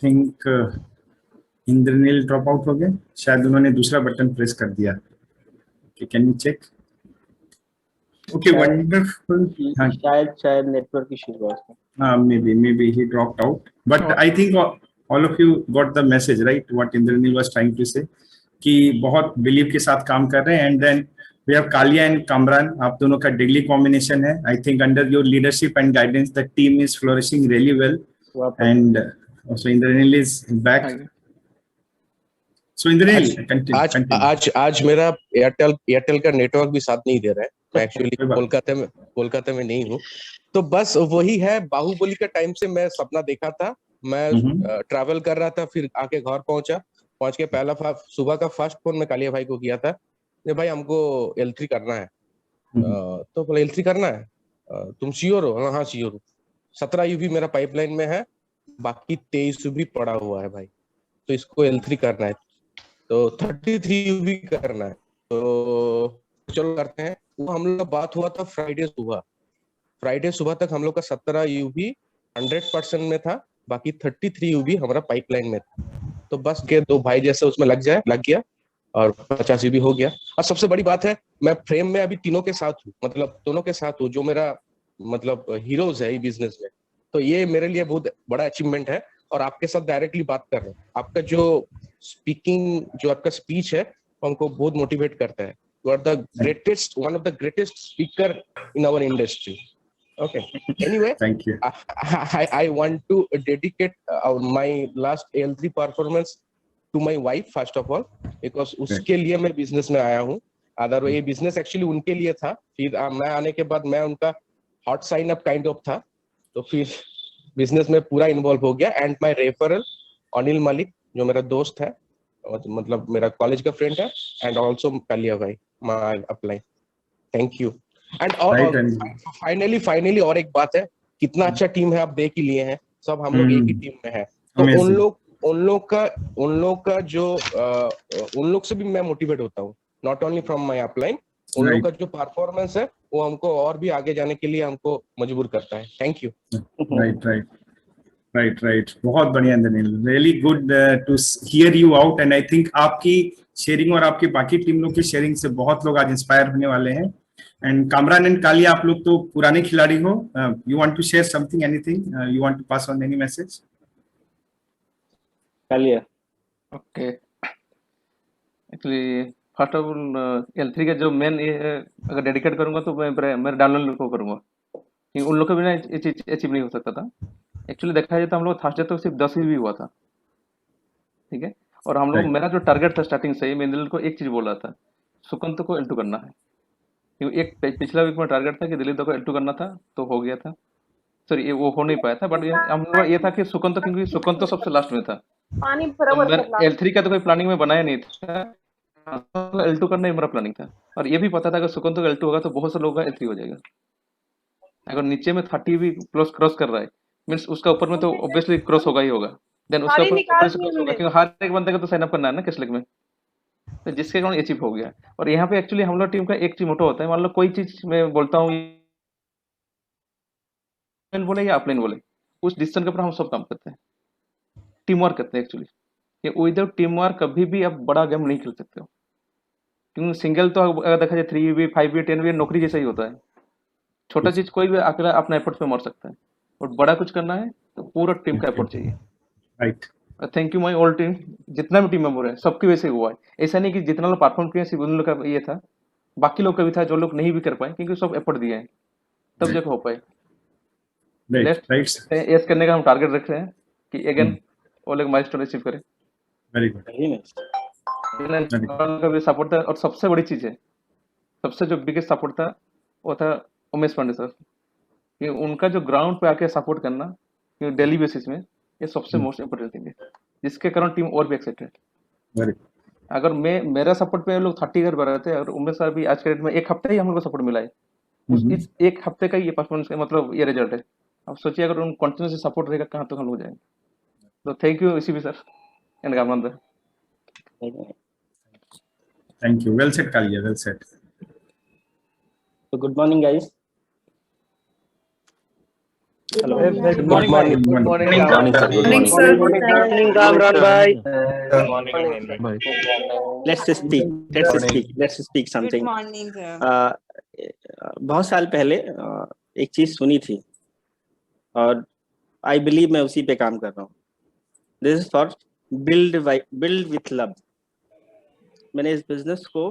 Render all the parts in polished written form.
Think Indranil drop out हो गए, शायद उन्होंने दूसरा बटन प्रेस कर दिया। Can you check? Okay, wonderful. हाँ शायद शायद नेटवर्क इश्यू हुआ उसका। हाँ, maybe he dropped out, but I think all of you got the message, right? What Indranil was trying to say, कि बहुत बिलीव के साथ काम कर रहे हैं। And then we have Kalia and Kamran, आप दोनों का डेडली कॉम्बिनेशन है। I think under your leadership and guidance the team is flourishing really well, and so Indranil is back. So Indranil continue. आज मेरा एयरटेल का नेटवर्क भी साथ नहीं दे रहा है। मैं एक्चुअली कोलकाता में नहीं हूँ, तो बस वही है, बाहुबली का टाइम से मैं सपना देखा था। मैं ट्रैवल कर रहा था, फिर आके घर पहुंच के पहला सुबह का फर्स्ट फोन मैं कालिया भाई को किया था, ये भाई हमको L3 करना है। तो बोले L3 करना है, तुम श्योर हो? हाँ श्योर हूँ। 17 यूबी मेरा पाइपलाइन में है, बाकी 23 यूबी पड़ा हुआ है भाई, तो इसको L3 करना है, तो 33 यूबी करना है। तो चलो करते हैं। वो हम लोग का बात हुआ था फ्राइडे सुबह तक हम लोग का 17 यूबी 100% में था, बाकी 33 यूबी हमारा पाइपलाइन में था। तो बस के दो भाई जैसे उसमें लग गया और 50 यूबी हो गया। और सबसे बड़ी बात है, मैं फ्रेम में अभी तीनों के साथ हूँ, मतलब दोनों के साथ हूँ, जो मेरा मतलब हीरोज है बिजनेस में। तो ये मेरे लिए बहुत बड़ा अचीवमेंट है। और आपके साथ डायरेक्टली बात कर रहे हैं, आपका जो स्पीकिंग, जो आपका स्पीच है, हमको बहुत मोटिवेट करता है। You are the greatest, one of the greatest speaker in our industry. Okay. Anyway, thank you. I want to dedicate my last L3 performance to my wife first of all, because उसके लिए मैं business में आया हूँ। Otherwise ये business actually उनके लिए था। फिर मैं आने के बाद मैं उनका hot sign up kind of था, तो फिर बिजनेस में पूरा इन्वॉल्व हो गया। And my referral Anil Malik, जो मेरा दोस्त है, मतलब मेरा कॉलेज का फ्रेंड है, एंड ऑल्सो कालिया भाई my upline. Thank you. And finally और एक बात है, कितना अच्छा टीम है, आप देख ही लिए हैं, सब हम लोग एक ही टीम में है। तो उन लोग का जो उन लोग से भी मैं मोटिवेट होता हूँ, not only from my upline. उन लोग का जो परफॉर्मेंस है वो हमको और भी आगे जाने के लिए हमको मजबूर करता है। Thank you. राइट, बहुत बढ़िया Indranil, really good to hear you out. And I think आपकी शेयरिंग और आपकी बाकी टीम लोग की शेयरिंग से बहुत लोग आज इंस्पायर होने वाले हैं। एंड कामरान एंड कालिया, आप लोग तो पुराने खिलाड़ी हो, you want to share something, anything you want to pass on, any message? Kalia. Okay, actually first of all L3 का जो मेन अगर डेडिकेट करूंगा तो मैं मेरे डाउनलोड को करूंगा, क्योंकि उन लोग के बिना ये चीज अचीव नहीं हो सकता था। एक्चुअली देखा जाए तो हम लोग थर्सडे तक सिर्फ 10 ही हुआ था, ठीक है। और हम लोग, मेरा जो टारगेट था स्टार्टिंग से ही, मैं इंद्रनील को एक चीज बोल रहा था, सुकंत को L2 करना है। क्योंकि एक पिछला वीक में टारगेट था कि दिलीप को L2 करना था, तो हो गया था। सॉरी, ये वो हो नहीं पाया था, बट हम लोग ये था कि सुकंत, क्योंकि सुकंत तो सबसे लास्ट में था, तो L3 का तो कोई प्लानिंग में बनाया नहीं था, L2 करना ही मेरा प्लानिंग था। और ये भी पता था कि सुकंत को L2 होगा तो बहुत से लोगों का L3 हो जाएगा। अगर नीचे में 30 भी प्लस क्रॉस कर रहा है, मीन्स उसका ऊपर में तो ऑब्वियसली क्रॉस होगा ही होगा, देन उसका ऊपर क्रॉस होगा, क्योंकि हर एक बंदे को तो साइन अप करना है ना कैशलेक में, तो जिसके कारण अचीव हो गया। और यहाँ पे एक्चुअली हम लोग टीम का एक चीज मोटो होता है, मान लो कोई चीज मैं बोलता हूँ बोले या अपलाइन बोले, उस डिसीजन के ऊपर हम सब काम करते हैं, टीम वर्क करते हैं एक्चुअली। विदाउट टीम वर्क कभी भी आप बड़ा गेम नहीं खेल सकते हो, क्योंकि सिंगल तो अगर देखा जाए 3v 5v 10v नौकरी जैसा ही होता है। छोटा चीज कोई भी अकेला अपना एफर्ट पे मर सकता है, और बड़ा कुछ करना है तो पूरा टीम का एफर्ट चाहिए। Right, thank you my all team, जितना भी टीम मेंबर है सबकी वजह से हुआ है। ऐसा नहीं कि जितना लोग परफॉर्म किए सिर्फ उन लोग का ये था, बाकी लोग का भी था, जो लोग नहीं भी कर पाए, क्योंकि सब एफर्ट दिए हैं तब जाकर हो पाए। एस करने का हम टारगेट रख रहे हैं कि अगेन वो लोग माइलस्टोन अचीव करें। वेरी गुड, का भी सपोर्ट था। और सबसे बड़ी चीज है, सबसे जो बिगेस्ट सपोर्ट था वो था उमेश पांडे सर, कि उनका जो ग्राउंड पे आके सपोर्ट करना डेली बेसिस में, ये सबसे मोस्ट इम्पोर्टेंट थिंग है, जिसके कारण टीम और भी एक्साइटेड। अगर मेरा सपोर्ट पे लोग 30 घर बढ़ रहे थे, और उमेश सर भी आज के डेट में एक हफ्ते ही हम लोग को सपोर्ट मिला है, इस एक हफ्ते का ये परफॉर्मेंस का मतलब ये रिजल्ट है। अब सोचिए अगर उन कंटिन्यूसली सपोर्ट रहेगा कहाँ तक हम लोग जाएंगे। तो थैंक यू इसी भी sir and Kamran sir. Thank you, well said Kalia, well said. So good morning guys. Hello. Good morning, bhai. Good morning. Morning, sir. Good morning. sir. Good morning, Kamran bhai. Let's speak something. Good morning, sir. बहुत साल पहले एक चीज सुनी थी और I believe मैं उसी पे काम कर रहा हूँ. This is for build with love. मैंने इस बिजनेस को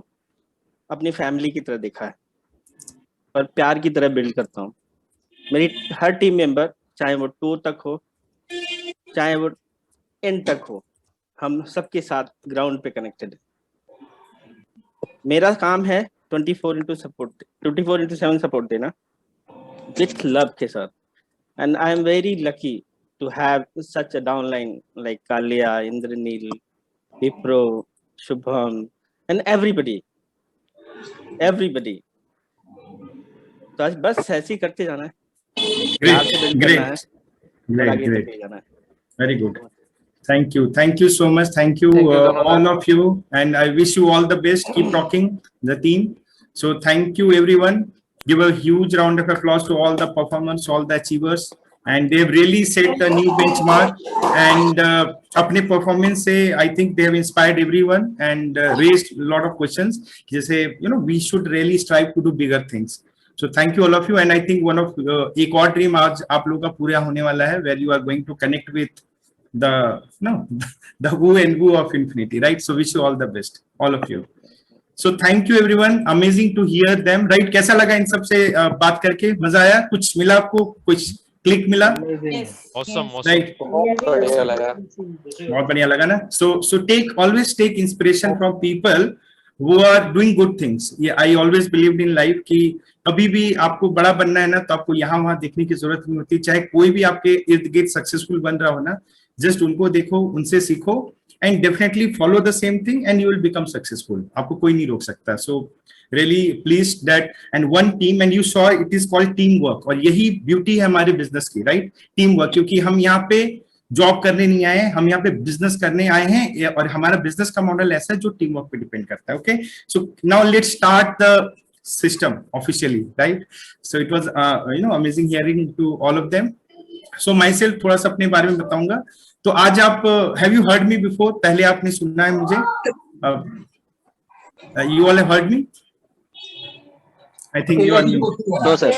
अपनी फैमिली की तरह देखा है और प्यार की तरह बिल्ड करता हूँ. मेरी हर टीम मेंबर, चाहे वो 2 तक हो, चाहे वो एंड तक हो, हम सबके साथ ग्राउंड पे कनेक्टेड है. मेरा काम है 24/7 सपोर्ट देना विथ लव के साथ. And I am very lucky to have such a downline like Kalia, Indranil, Wipro, Shubham and everybody. तो आज बस ऐसे ही करते जाना है. Great. Very good. Thank you so much. Thank you, all of you, and I wish you all the best. Keep rocking the team. So thank you everyone. Give a huge round of applause to all the performers, all the achievers, and they've really set a new benchmark. And अपने performance से I think they have inspired everyone and raised a lot of questions. जैसे we should really strive to do bigger things. So thank you all of you, and I think one of एक और dream आज आप लोगों का पूरा होने वाला है, where you are going to connect with the who and who of infinity, right? So wish you all the best, all of you. So thank you everyone. Amazing to hear them, right? कैसा लगा इन सबसे बात करके? मजा आया? कुछ मिला आपको? कुछ क्लिक मिला? Yes. Awesome. Right? बहुत बढ़िया लगा ना? So always take inspiration from people who are doing good things. Yeah, I always believed in life कि कभी भी आपको बड़ा बनना है ना, तो आपको यहाँ वहां देखने की जरूरत नहीं होती. चाहे कोई भी आपके इर्द गिर्द सक्सेसफुल बन रहा हो ना, जस्ट उनको देखो, उनसे सीखो, and definitely follow the same thing and you will become successful. आपको कोई नहीं रोक सकता. So really please that and one team, and you saw it is called team work. और यही ब्यूटी है हमारे बिजनेस की, राइट? Team work. क्योंकि हम यहाँ पे जॉब करने नहीं आए हैं, हम यहाँ पे बिजनेस करने आए हैं, और हमारा बिजनेस का मॉडल ऐसा है जो टीम वर्क पे डिपेंड करता है. Okay, so now let's start the system officially, right? So it was amazing hearing to all of them. So myself थोड़ा सा अपने बारे में बताऊंगा. तो आज आप have you heard me before? पहले आपने सुना है मुझे? You all have heard me? I think you are new. No sir.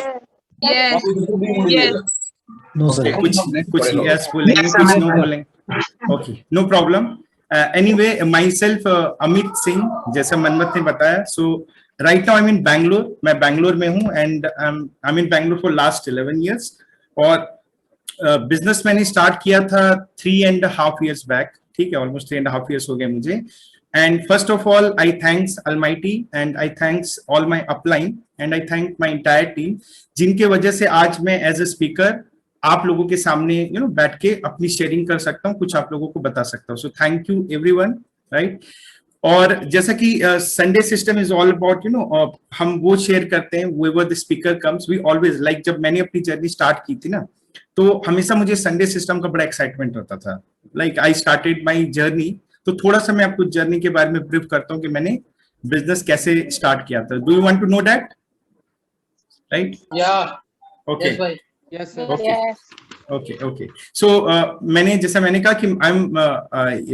Yes. Yes. No, sir. कुछ yes बोलेंगे, कुछ no बोलेंगे. Okay, no problem. Anyway, myself Amit Singh, जैसा मनमत ने बताया. So right now I'm in Bangalore. मैं बैंगलोर में हूँ, and I'm in Bangalore for last 11 years. और बिजनेस मैंने स्टार्ट किया था 3.5 years बैक. ठीक है, ऑलमोस्ट 3.5 years हो गए मुझे. And first of all, I thanks Almighty, and I thanks all my upline, and I thank my entire team, जिनके वजह से आज मैं एज ए स्पीकर आप लोगों के सामने बैठ के अपनी शेयरिंग कर सकता हूँ, कुछ आप लोगों को बता सकता हूँ. So thank you everyone, right? और जैसा कि Sunday system is all about हम वो शेयर करते हैं, wherever the speaker comes, we always like. जब मैंने अपनी जर्नी स्टार्ट की थी ना, तो हमेशा मुझे संडे सिस्टम का बड़ा एक्साइटमेंट होता था. Like I started my journey. तो थोड़ा सा मैं आपको जर्नी के बारे में ब्रीफ करता हूँ कि मैंने बिजनेस कैसे स्टार्ट किया था. Do you want to know that? Right? Yeah. Okay. Yes sir. Okay. So मैंने कहा कि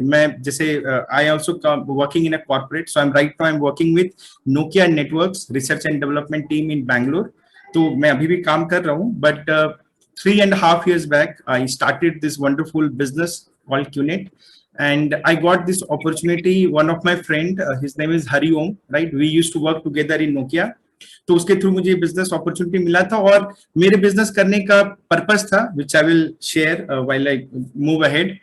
मैं जैसे I also working in a corporate. So I am working with Nokia networks research and development team in Bangalore. तो मैं अभी भी काम कर रहा हूँ, but 3.5 years back I started this wonderful business called QNet, and I got this opportunity. One of my friend, his name is Hari Om, right? We used to work together in Nokia. तो उसके through मुझे business opportunity मिला था, और मेरे business करने का purpose था, which I will share while I move ahead.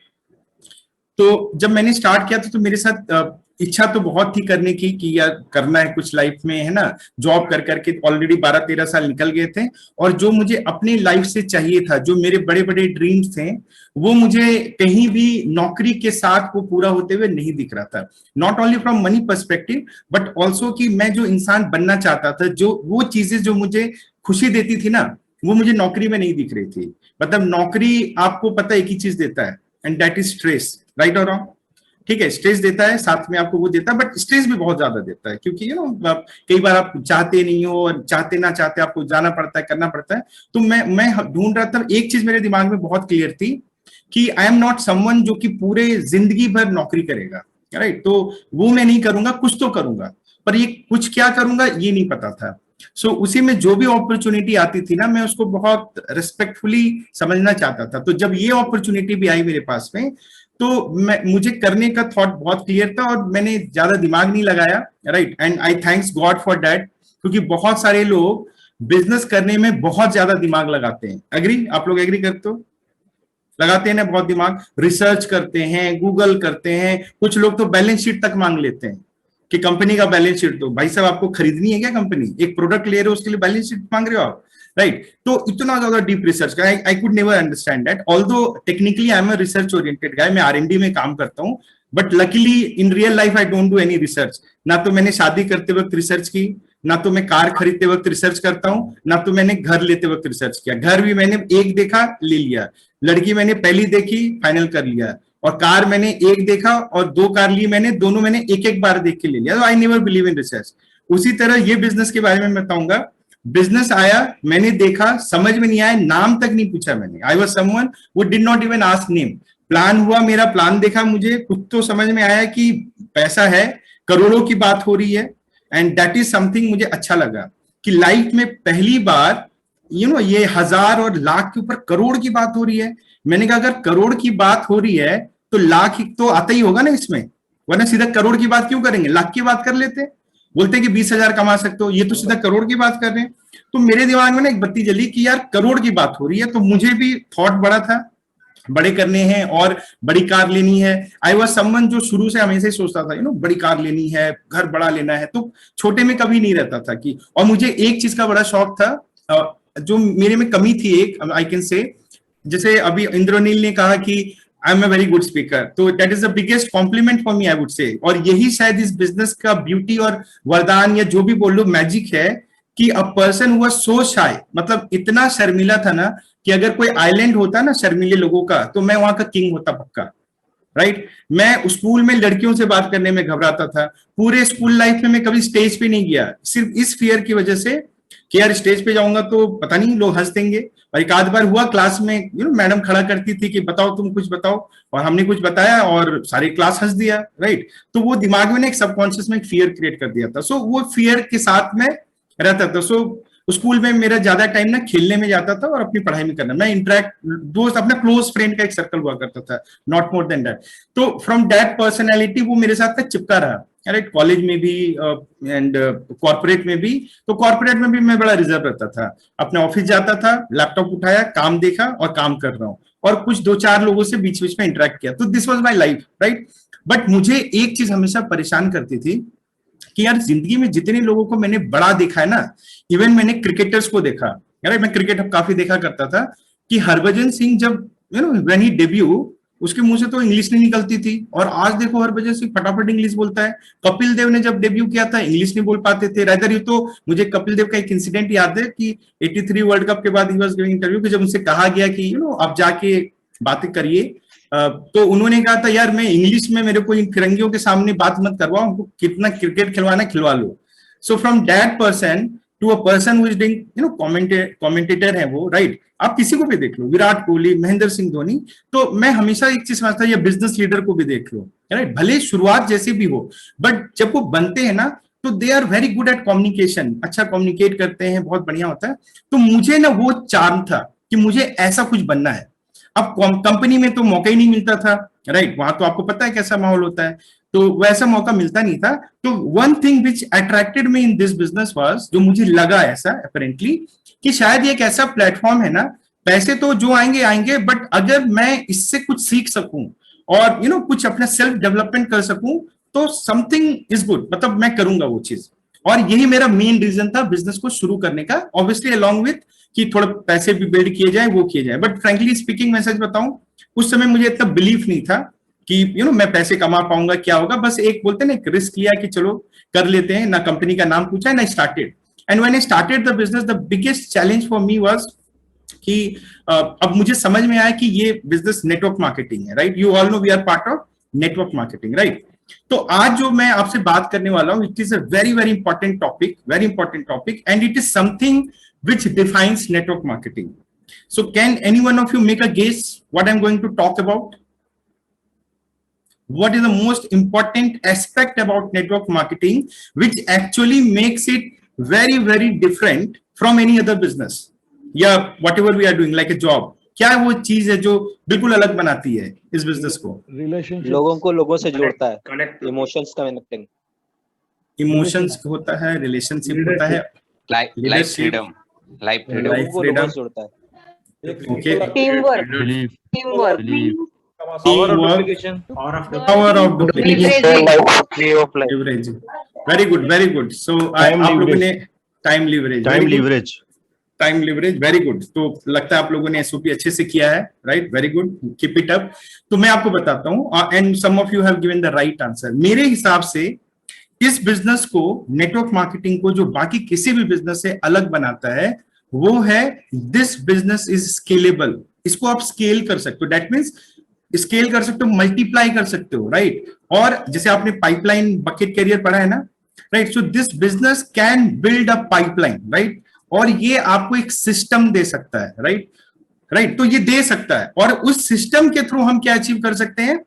तो जब मैंने स्टार्ट किया था, तो मेरे साथ इच्छा तो बहुत थी करने की कि यार करना है कुछ लाइफ में, है ना. जॉब कर करके ऑलरेडी 12-13 साल निकल गए थे, और जो मुझे अपनी लाइफ से चाहिए था, जो मेरे बड़े बड़े ड्रीम्स थे, वो मुझे कहीं भी नौकरी के साथ वो पूरा होते हुए नहीं दिख रहा था. Not only from money perspective, but also कि मैं जो इंसान बनना चाहता था, जो वो चीजें जो मुझे खुशी देती थी ना, वो मुझे नौकरी में नहीं दिख रही थी. मतलब नौकरी आपको पता एक ही चीज देता है, and that is stress, right और रॉन्ग? ठीक है, स्ट्रेस देता है, साथ में आपको वो देता है, बट स्ट्रेस भी बहुत ज्यादा देता है, क्योंकि कई बार आप चाहते नहीं हो और चाहते ना चाहते आपको जाना पड़ता है, करना पड़ता है। तो मैं ढूंढ रहा था, एक चीज मेरे दिमाग में बहुत क्लियर थी कि आई एम नॉट समवन जो कि पूरे जिंदगी भर नौकरी करेगा, राइट। तो वो मैं नहीं करूंगा, कुछ तो करूंगा, पर ये कुछ क्या करूंगा ये नहीं पता था। सो उसी में जो भी अपॉर्चुनिटी आती थी ना, मैं उसको बहुत रिस्पेक्टफुली समझना चाहता था। तो जब ये अपॉर्चुनिटी भी आई मेरे पास में, तो मुझे करने का थॉट बहुत क्लियर था और मैंने ज्यादा दिमाग नहीं लगाया, right. And I thanks God for that, क्योंकि बहुत सारे लोग बिजनेस करने में बहुत ज्यादा दिमाग लगाते हैं। एग्री? आप लोग एग्री करते हो? लगाते हैं ना बहुत दिमाग, रिसर्च करते हैं, गूगल करते हैं, कुछ लोग तो बैलेंस शीट तक मांग लेते हैं कि कंपनी का बैलेंस शीट दो। भाई साहब, आपको खरीदनी है क्या कंपनी? एक प्रोडक्ट ले रहे हो, उसके लिए बैलेंस शीट मांग रहे हो आप, राइट। तो इतना ज्यादा डीप रिसर्च का I could never understand that. Although technically I am a research oriented guy, मैं R&D में काम करता हूँ, but luckily in real life I don't do any research. ना तो मैंने शादी करते वक्त रिसर्च की, ना तो मैं कार खरीदते वक्त रिसर्च करता हूँ, ना तो मैंने घर लेते वक्त रिसर्च किया। घर भी मैंने एक देखा, ले लिया। लड़की मैंने पहली देखी, फाइनल कर लिया। और कार मैंने एक देखा और 2 कार ली मैंने, दोनों मैंने एक बार देख के ले लिया। तो I never believe in research. उसी तरह ये बिजनेस के बारे में बताऊंगा। बिजनेस आया, मैंने देखा, समझ में नहीं आया, नाम तक नहीं पूछा मैंने। I was someone who did not even ask name. Plan हुआ, मेरा प्लान देखा, मुझे कुछ तो समझ में आया कि पैसा है, करोड़ों की बात हो रही है। एंड दैट इज समथिंग मुझे अच्छा लगा कि लाइफ में पहली बार ये 1000 और लाख के ऊपर करोड़ की बात हो रही है। मैंने कहा अगर करोड़ की बात हो रही है तो लाख तो आता ही होगा ना इसमें, वरना सीधा करोड़ की बात क्यों करेंगे? लाख की बात कर लेते। बोलते कि 20,000 कमा सकते हो, ये तो सीधा करोड़ की बात कर रहे हैं। तो मेरे दिमाग में ना एक बत्ती जली कि यार करोड़ की बात हो रही है। तो मुझे भी थॉट बड़ा था, बड़े करने हैं और बड़ी कार लेनी है। आई वाज समवन जो शुरू से हमेशा ही सोचता था बड़ी कार लेनी है, घर बड़ा लेना है, तो छोटे में कभी नहीं रहता था कि। और मुझे एक चीज का बड़ा शौक था, जो मेरे में कमी थी एक, आई कैन से, जैसे अभी इंद्रनील ने कहा कि I am a very good speaker, तो that is the biggest compliment for me, I would say. और यही शायद इस बिजनेस का ब्यूटी और वरदान या जो भी बोल लो मैजिक है कि अ पर्सन हुआ सो शाय, मतलब इतना शर्मिला था ना कि अगर कोई आइलैंड होता ना शर्मीले लोगों का, तो मैं वहां का किंग होता पक्का, राइट। मैं स्कूल में लड़कियों से बात करने में घबराता था। पूरे स्कूल लाइफ में मैं कभी स्टेज पे नहीं गया, सिर्फ इस फियर की वजह से कि यार स्टेज पे जाऊंगा तो पता नहीं लोग हंस देंगे। और एक आध बार हुआ क्लास में, मैडम खड़ा करती थी कि बताओ तुम कुछ बताओ, और हमने कुछ बताया और सारी क्लास हंस दिया, राइट। तो वो दिमाग में एक सबकॉन्शियस में एक फियर क्रिएट कर दिया था। सो वो फियर के साथ में रहता था। सो स्कूल में मेरा ज्यादा टाइम ना खेलने में जाता था और अपनी पढ़ाई में करना। मैं इंटरेक्ट दोस्त, अपना क्लोज फ्रेंड का एक सर्कल हुआ करता था, नॉट मोर देन दैट। तो फ्रॉम दैट पर्सनैलिटी वो मेरे साथ चिपका रहा, राइट। कॉलेज में भी एंड कॉर्पोरेट में भी। तो कॉर्पोरेट में भी मैं बड़ा रिजर्व रहता था, अपने ऑफिस जाता था, लैपटॉप उठाया, काम देखा और काम कर रहा हूँ, और कुछ 2-4 लोगों से बीच बीच में इंटरेक्ट किया। तो this was my life, right. But मुझे एक चीज हमेशा परेशान करती थी कि यार जिंदगी में जितने लोगों को मैंने बड़ा देखा है ना, इवन मैंने क्रिकेटर्स को देखा, यार मैं क्रिकेट काफी देखा करता था, कि हरभजन सिंह जब व्हेन ही डेब्यू, उसके मुंह से तो इंग्लिश नहीं निकलती थी, और आज देखो हरभजन सिंह फटाफट इंग्लिश बोलता है। कपिल देव ने जब डेब्यू किया था इंग्लिश नहीं बोल पाते थे। रादर यू, तो मुझे कपिल देव का एक इंसिडेंट याद है कि 83 वर्ल्ड कप के बाद ही वाज गिविंग इंटरव्यू, कि जब उनसे कहा गया कि आप जाके बातें करिए, तो उन्होंने कहा था यार मैं इंग्लिश में, मेरे को इन फिरंगियों के सामने बात मत करवाओ, हमको कितना क्रिकेट खिलवाना खिलवा लो। So from that person to a person who is doing commentator है वो, राइट। आप किसी को भी देख लो, विराट कोहली, महेंद्र सिंह धोनी। तो मैं हमेशा एक चीज समझता हूँ, या बिजनेस लीडर को भी देख लो, राइट। भले शुरुआत जैसी भी हो, बट जब वो बनते हैं ना तो they are very good at communication, अच्छा कम्युनिकेट करते हैं, बहुत बढ़िया होता है। तो मुझे ना वो चार्म था कि मुझे ऐसा कुछ बनना है। अब कंपनी में तो मौका ही नहीं मिलता था, राइट। वहां तो आपको पता है कैसा माहौल होता है, तो वैसा मौका मिलता नहीं था। तो one thing which attracted me in this business was, जो मुझे लगा ऐसा अपेरेंटली, कि शायद ये एक ऐसा प्लेटफॉर्म है ना, पैसे तो जो आएंगे आएंगे, बट अगर मैं इससे कुछ सीख सकूं और कुछ अपना सेल्फ डेवलपमेंट कर सकूं, तो समथिंग इज गुड, मतलब मैं करूंगा वो चीज। और यही मेरा मेन रीजन था बिजनेस को शुरू करने का, ऑब्वियसली अलॉन्ग विथ कि थोड़ा पैसे भी बिल्ड किए जाए, वो किए जाए। बट फ्रेंकली स्पीकिंग मैं सच बताऊं, उस समय मुझे इतना बिलीफ नहीं था कि मैं पैसे कमा पाऊंगा, क्या होगा। बस एक बोलते ना, एक रिस्क लिया कि चलो कर लेते हैं, ना कंपनी का नाम पूछा, ना started. And when I started the business, the biggest challenge for me was कि अब मुझे समझ में आया कि ये बिजनेस नेटवर्क मार्केटिंग है, right. You all know we are part of network marketing, right? तो आज जो मैं आपसे बात करने वाला हूं, it is a very very important topic and it is something which defines network marketing. So can any one of you make a guess what I'm going to talk about? What is the most important aspect about network marketing which actually makes it very very different from any other business? Yeah, whatever we are doing like a job. क्या वो चीज है जो बिल्कुल अलग बनाती है इस बिजनेस को? लोगों को लोगों से जोड़ता है, इमोशंस कनेक्टिंग, इमोशंस होता है, रिलेशनशिप होता है, लाइफ फ्रीडम लोगों को लोगों से जोड़ता है। Okay, Teamwork. Believe Teamwork. power of duplication, leveraging. Very good. So आप लोगों ने टाइम लिवरेज वेरी गुड। तो लगता है आप लोगों ने एसओपी अच्छे से किया है, right? Very good, keep it up. तो मैं आपको बताता हूँ and some of you have given the right answer. मेरे हिसाब से इस बिजनेस को, नेटवर्क मार्केटिंग को, जो बाकी किसी भी बिजनेस से अलग बनाता है वो है दिस बिजनेस इज स्केलेबल। इसको आप स्केल कर सकते हो, दैट मीन्स स्केल कर सकते हो, मल्टीप्लाई कर सकते हो, राइट? और जैसे आपने पाइपलाइन बकेट कैरियर पढ़ा है ना, right? So this business can build a pipeline, right? और ये आपको एक सिस्टम दे सकता है, राइट? तो ये दे सकता है, और उस सिस्टम के थ्रू हम क्या अचीव कर सकते हैं?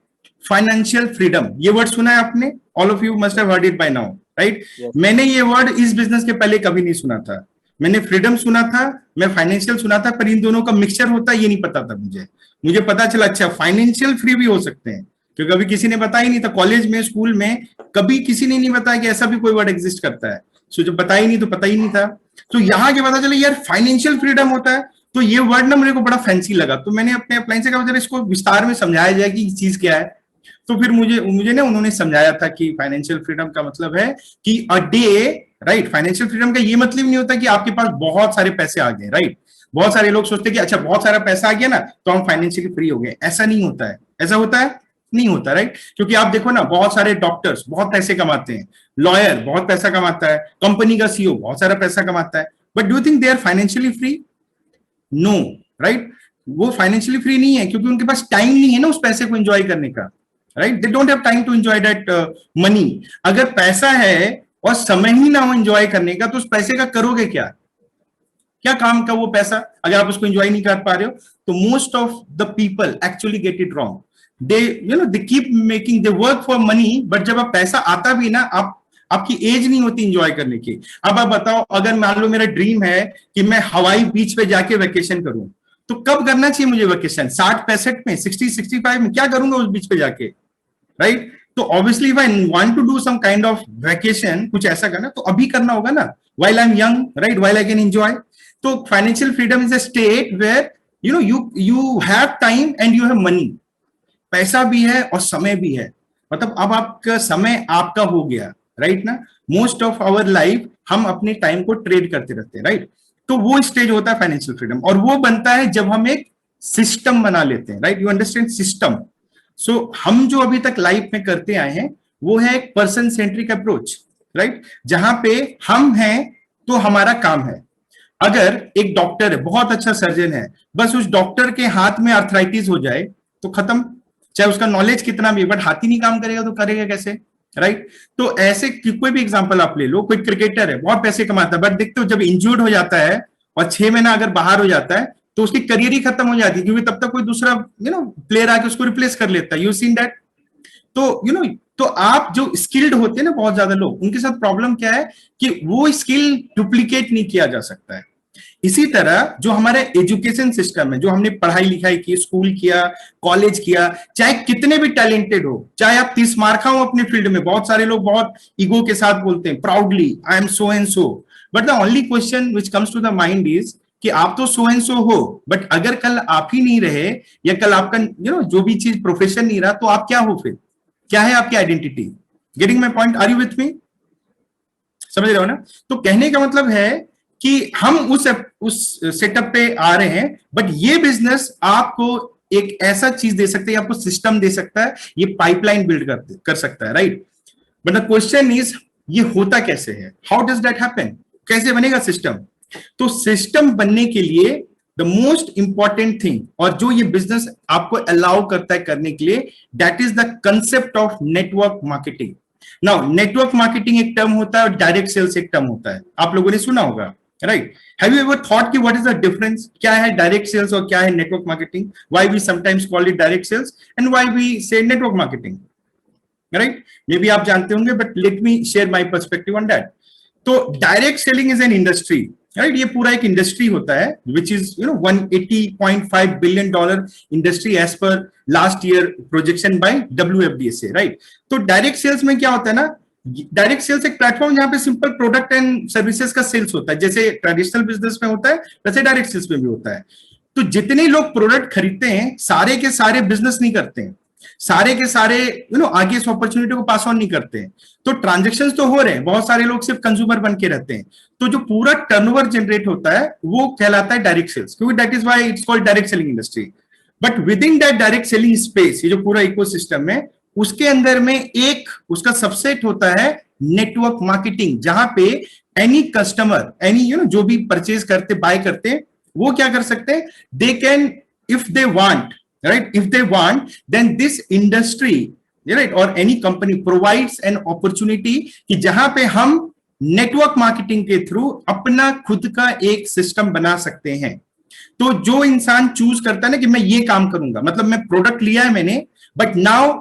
Financial freedom. ये वर्ड सुना है आपने? All of you must have heard it by now, right? मैंने ये वर्ड इस बिजनेस के पहले कभी नहीं सुना था। मैंने फ्रीडम सुना था, मैं फाइनेंशियल सुना था, पर इन दोनों का मिक्सचर होता है ये नहीं पता था मुझे पता चला अच्छा फाइनेंशियल फ्री भी हो सकते हैं, क्योंकि कभी किसी ने बताया ही नहीं था। कॉलेज में, स्कूल में कभी किसी ने नहीं बताया कि ऐसा भी कोई वर्ड एग्जिस्ट करता है। सो जब बताया ही नहीं तो पता ही नहीं था। तो यहाँ के पता चला यार फाइनेंशियल फ्रीडम होता है। तो ये वर्ड ना मेरे को बड़ा फैंसी लगा, तो मैंने अपने अपलाइन से कहा जरा इसको विस्तार में समझाया जाए कि चीज क्या है। तो फिर मुझे ना उन्होंने समझाया था कि फाइनेंशियल फ्रीडम का मतलब है कि a day, right? Financial freedom का ये मतलब नहीं होता कि आपके पास बहुत सारे पैसे आ गए, राइट? बहुत सारे लोग सोचते हैं कि अच्छा बहुत सारा पैसा आ गया ना तो हम फाइनेंशियली फ्री हो गए। ऐसा नहीं होता है। ऐसा होता है? नहीं होता, राइट? क्योंकि आप देखो ना, बहुत सारे डॉक्टर्स बहुत पैसे कमाते हैं, लॉयर बहुत पैसा कमाता है, कंपनी का सीईओ बहुत सारा पैसा कमाता है, but do you think they are financially free? No, right? वो फाइनेंशियली फ्री नहीं है क्योंकि उनके पास टाइम नहीं है ना उस पैसे को एंजॉय करने का, right? They don't have time to enjoy that money. अगर पैसा है और समय ही ना हो एंजॉय करने का तो उस पैसे का करोगे क्या काम का वो पैसा, अगर आप उसको एंजॉय नहीं कर पा रहे हो? तो most of the people actually get it wrong. They keep making, they work for money, but जब आप पैसा आता भी ना, आपकी एज नहीं होती एंजॉय करने की। अब आप बताओ, अगर मान लो मेरा ड्रीम है कि मैं हवाई बीच पे जाके वेकेशन करूं, तो कब करना चाहिए मुझे वेकेशन? 60-65 में, 60-65 में? क्या करूंगा उस बीच पे जाके, राइट? तो obviously if I want to do some kind of vacation, कुछ ऐसा करना तो अभी करना होगा ना, while I am young, right? While I can enjoy. तो financial freedom is a state where you have time and you have money. पैसा भी है और समय भी है, मतलब अब आपका समय आपका हो गया, राइट ना? मोस्ट ऑफ आवर लाइफ हम अपने टाइम को ट्रेड करते रहते हैं, राइट? तो वो स्टेज होता है फाइनेंशियल फ्रीडम, और वो बनता है जब हम एक सिस्टम बना लेते हैं, right? You understand system? So हम जो अभी तक लाइफ में करते आए हैं वो है एक पर्सन सेंट्रिक अप्रोच, राइट? जहां पे हम हैं तो हमारा काम है। अगर एक डॉक्टर है, बहुत अच्छा सर्जन है, बस उस डॉक्टर के हाथ में आर्थराइटिस हो जाए तो खत्म, चाहे उसका नॉलेज कितना भी, बट हाथ ही नहीं काम करेगा तो करेगा कैसे, राइट? तो ऐसे कोई भी एग्जांपल आप ले लो, कोई क्रिकेटर है, बहुत पैसे कमाता है, बट देखते हो जब इंजर्ड हो जाता है और 6 महीना अगर बाहर हो जाता है तो उसकी करियर ही खत्म हो जाती है, क्योंकि तब तक कोई दूसरा प्लेयर आके उसको रिप्लेस कर लेता है। You seen that? तो तो आप जो स्किल्ड होते हैं ना, बहुत ज्यादा लोग, उनके साथ प्रॉब्लम क्या है कि वो स्किल डुप्लीकेट नहीं किया जा सकता है। इसी तरह जो हमारे एजुकेशन सिस्टम है, जो हमने पढ़ाई लिखाई की, स्कूल किया, कॉलेज किया, चाहे कितने भी टैलेंटेड हो, चाहे आप 30 मार्का हो अपने फील्ड में, बहुत सारे लोग बहुत ईगो के साथ बोलते हैं proudly I am so and so, but the only question which comes to the mind is कि आप तो सो एंड सो हो, बट अगर कल आप ही नहीं रहे या कल आपका जो भी चीज प्रोफेशन नहीं रहा तो आप क्या हो? फिर क्या है आपकी identity? Getting my point? Are you with me? समझ रहे हो ना? तो कहने का मतलब है कि हम उस सेटअप पे आ रहे हैं, बट ये बिजनेस आपको एक ऐसा चीज दे सकता है, आपको सिस्टम दे सकता है, ये पाइपलाइन बिल्ड कर सकता है, right? But the question is ये होता कैसे है? How does that happen? कैसे बनेगा सिस्टम? तो सिस्टम बनने के लिए द मोस्ट इंपॉर्टेंट थिंग, और जो ये बिजनेस आपको अलाउ करता है करने के लिए, that is the concept of network marketing. Now network marketing एक टर्म होता है और डायरेक्ट सेल्स एक टर्म होता है, आप लोगों ने सुना होगा, right? Have you ever thought कि व्हाट इज द डिफरेंस, क्या है डायरेक्ट सेल्स और क्या है network marketing? Why we sometimes call it direct sales and why we say network marketing, right? Maybe आप जानते होंगे, but let me share my perspective on that. तो direct selling is an industry, right? ये पूरा एक industry होता है which is $180.5 billion industry as पर last year projection by WFDSA, right? तो डायरेक्ट सेल्स में क्या होता है ना, डायरेक्ट सेल्स एक प्लेटफॉर्म जहां पे सिंपल प्रोडक्ट एंड सर्विसेज का सेल्स होता है, जैसे ट्रेडिशनल बिजनेस में होता है वैसे डायरेक्ट सेल्स में भी होता है। तो जितने लोग प्रोडक्ट खरीदते हैं सारे के सारे बिजनेस नहीं करते हैं, सारे के सारे आगे इस अपॉर्चुनिटी को पास ऑन नहीं करते हैं। तो ट्रांजैक्शंस तो हो रहे हैं, बहुत सारे लोग सिर्फ कंज्यूमर बन के रहते हैं। तो जो पूरा टर्नओवर जनरेट होता है वो कहलाता है डायरेक्ट सेल्स, क्योंकि that is why it's called direct selling industry. But with in that direct selling space, ये जो पूरा इकोसिस्टम है, उसके अंदर में एक उसका सबसेट होता है नेटवर्क मार्केटिंग, जहां पे एनी कस्टमर, एनी जो भी परचेज करते, बाय करते, वो क्या कर सकते हैं, they can, if they want, right, if they want, then this industry, right, or any company provides an opportunity कि जहां पे हम नेटवर्क मार्केटिंग के थ्रू अपना खुद का एक सिस्टम बना सकते हैं। तो जो इंसान चूज करता है ना कि मैं ये काम करूंगा, मतलब मैं प्रोडक्ट लिया है मैंने, but now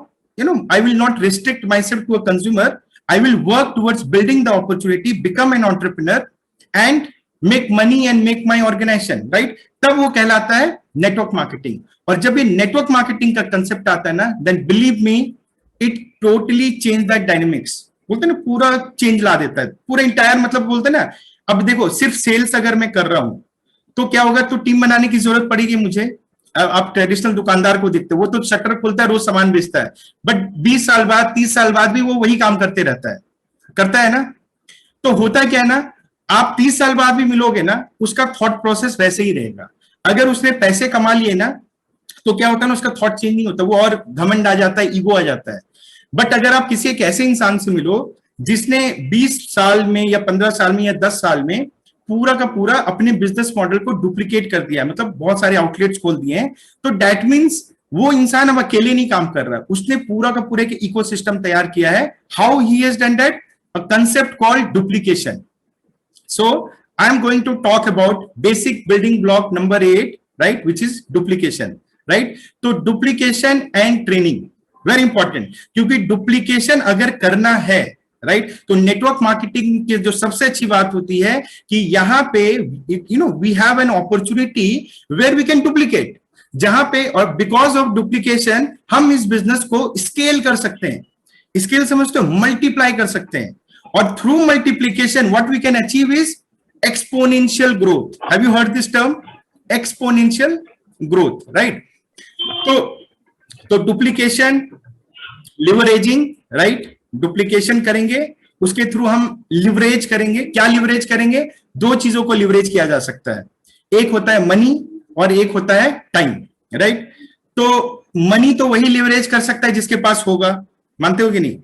I will not restrict myself to a consumer, I will work towards building the opportunity, become an entrepreneur and make money and make my organisation, right? तब वो कहलाता है नेटवर्क मार्केटिंग। और जब ये network marketing का concept आता है ना, then believe me, it totally change that dynamics, बोलते हैं ना, पूरा चेंज ला देता है, पूरा इंटायर, मतलब बोलते हैं ना। अब देखो, सिर्फ सेल्स अगर मैं कर रहा हूं तो क्या होगा, तो टीम बनाने की जरूरत पड़ेगी मुझे। आप ट्रेडिशनल दुकानदार को देखते हो, वो तो शटर खोलता है, रोज सामान बेचता है, बट 20 साल बाद, 30 साल बाद भी वो वही काम करते रहता है, करता है ना। तो होता क्या है ना, आप 30 साल बाद भी मिलोगे ना, उसका थॉट प्रोसेस वैसे ही रहेगा। अगर उसने पैसे कमा लिए ना, तो क्या होता है ना, उसका थॉट चेंज नहीं होता, वो और घमंड आ जाता है, ईगो आ जाता है। बट अगर आप किसी एक ऐसे इंसान से मिलो जिसने 20 साल में या 15 साल में या 10 साल में पूरा का पूरा अपने बिजनेस मॉडल को डुप्लीकेट कर दिया, मतलब बहुत सारे आउटलेट्स खोल दिए हैं, तो दैट मीन्स वो इंसान अब अकेले नहीं काम कर रहा है, उसने पूरा का पूरा एक इकोसिस्टम तैयार किया है। How he has done that? A concept called duplication. So I am going to talk about basic building block number 8, right, which is duplication, right? तो duplication and training very important, क्योंकि duplication अगर करना है, right, तो network marketing की जो सबसे अच्छी बात होती है कि यहाँ पे we have an opportunity where we can duplicate, जहां पे, और because of duplication हम इस बिजनेस को स्केल कर सकते हैं। स्केल समझते हो, मल्टीप्लाई कर सकते हैं, और through multiplication what we can achieve is exponential growth. Have you heard this term? Exponential growth, right? तो duplication, leveraging, right? duplication करेंगे, उसके थ्रू हम लिवरेज करेंगे। क्या लिवरेज करेंगे? दो चीजों को लिवरेज किया जा सकता है, एक होता है मनी और एक होता है टाइम, राइट? तो मनी तो वही लिवरेज कर सकता है जिसके पास होगा, मानते हो कि नहीं?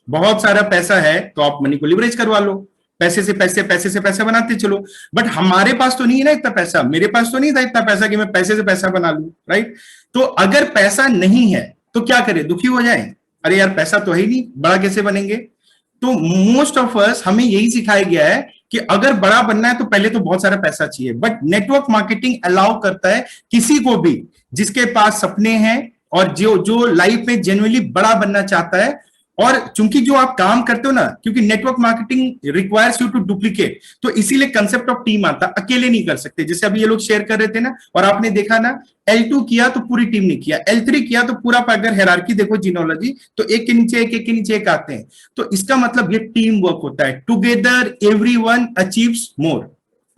बहुत सारा पैसा है तो आप मनी को लिवरेज करवा लो, पैसे से पैसे बनाते चलो। बट हमारे पास तो नहीं है ना इतना पैसा, मेरे पास तो नहीं था इतना पैसा कि मैं पैसे से पैसा बना लूं, राइट? तो अगर पैसा नहीं है तो क्या करें? दुखी हो जाए, अरे यार पैसा तो है ही नहीं, बड़ा कैसे बनेंगे? तो मोस्ट ऑफ अस, हमें यही सिखाया गया है कि अगर बड़ा बनना है तो पहले तो बहुत सारा पैसा चाहिए। बट नेटवर्क मार्केटिंग अलाउ करता है किसी को भी जिसके पास सपने हैं और जो लाइफ में जेन्युइनली बड़ा बनना चाहता है, और चूंकि जो आप काम करते हो ना, क्योंकि network marketing requires you to duplicate, तो इसीलिए कंसेप्ट ऑफ टीम आता, अकेले नहीं कर सकते। जैसे अभी ये लोग शेयर कर रहे थे ना, और आपने देखा ना, L2 किया तो पूरी टीम ने किया, L3 किया तो पूरा, अगर हायरार्की देखो, जीनोलॉजी, तो एक के नीचे एक, एक के नीचे एक आते हैं। तो इसका मतलब ये टीम वर्क होता है, टुगेदर एवरीवन अचीव्स मोर,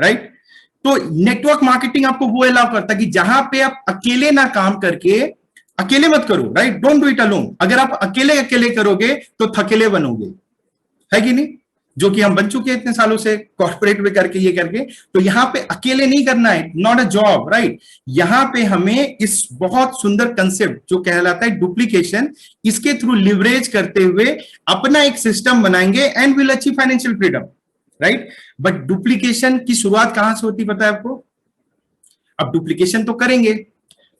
राइट? तो नेटवर्क मार्केटिंग आपको वो अलाउ करता है कि जहां पे आप अकेले ना काम करके, अकेले मत करो, right? Don't do it alone. अगर आप अकेले करोगे तो थकेले बनोगे, है कि नहीं? जो कि हम बन चुके हैं इतने सालों से कॉर्पोरेट में करके, ये करके। तो यहां पे अकेले नहीं करना है, नॉट अ जॉब, राइट? यहां पे हमें इस बहुत सुंदर कंसेप्ट जो कहलाता है डुप्लीकेशन, इसके थ्रू लिवरेज करते हुए अपना एक सिस्टम बनाएंगे and will achieve financial freedom, right? But duplication की शुरुआत कहां से होती पता है आपको? अब डुप्लीकेशन तो करेंगे,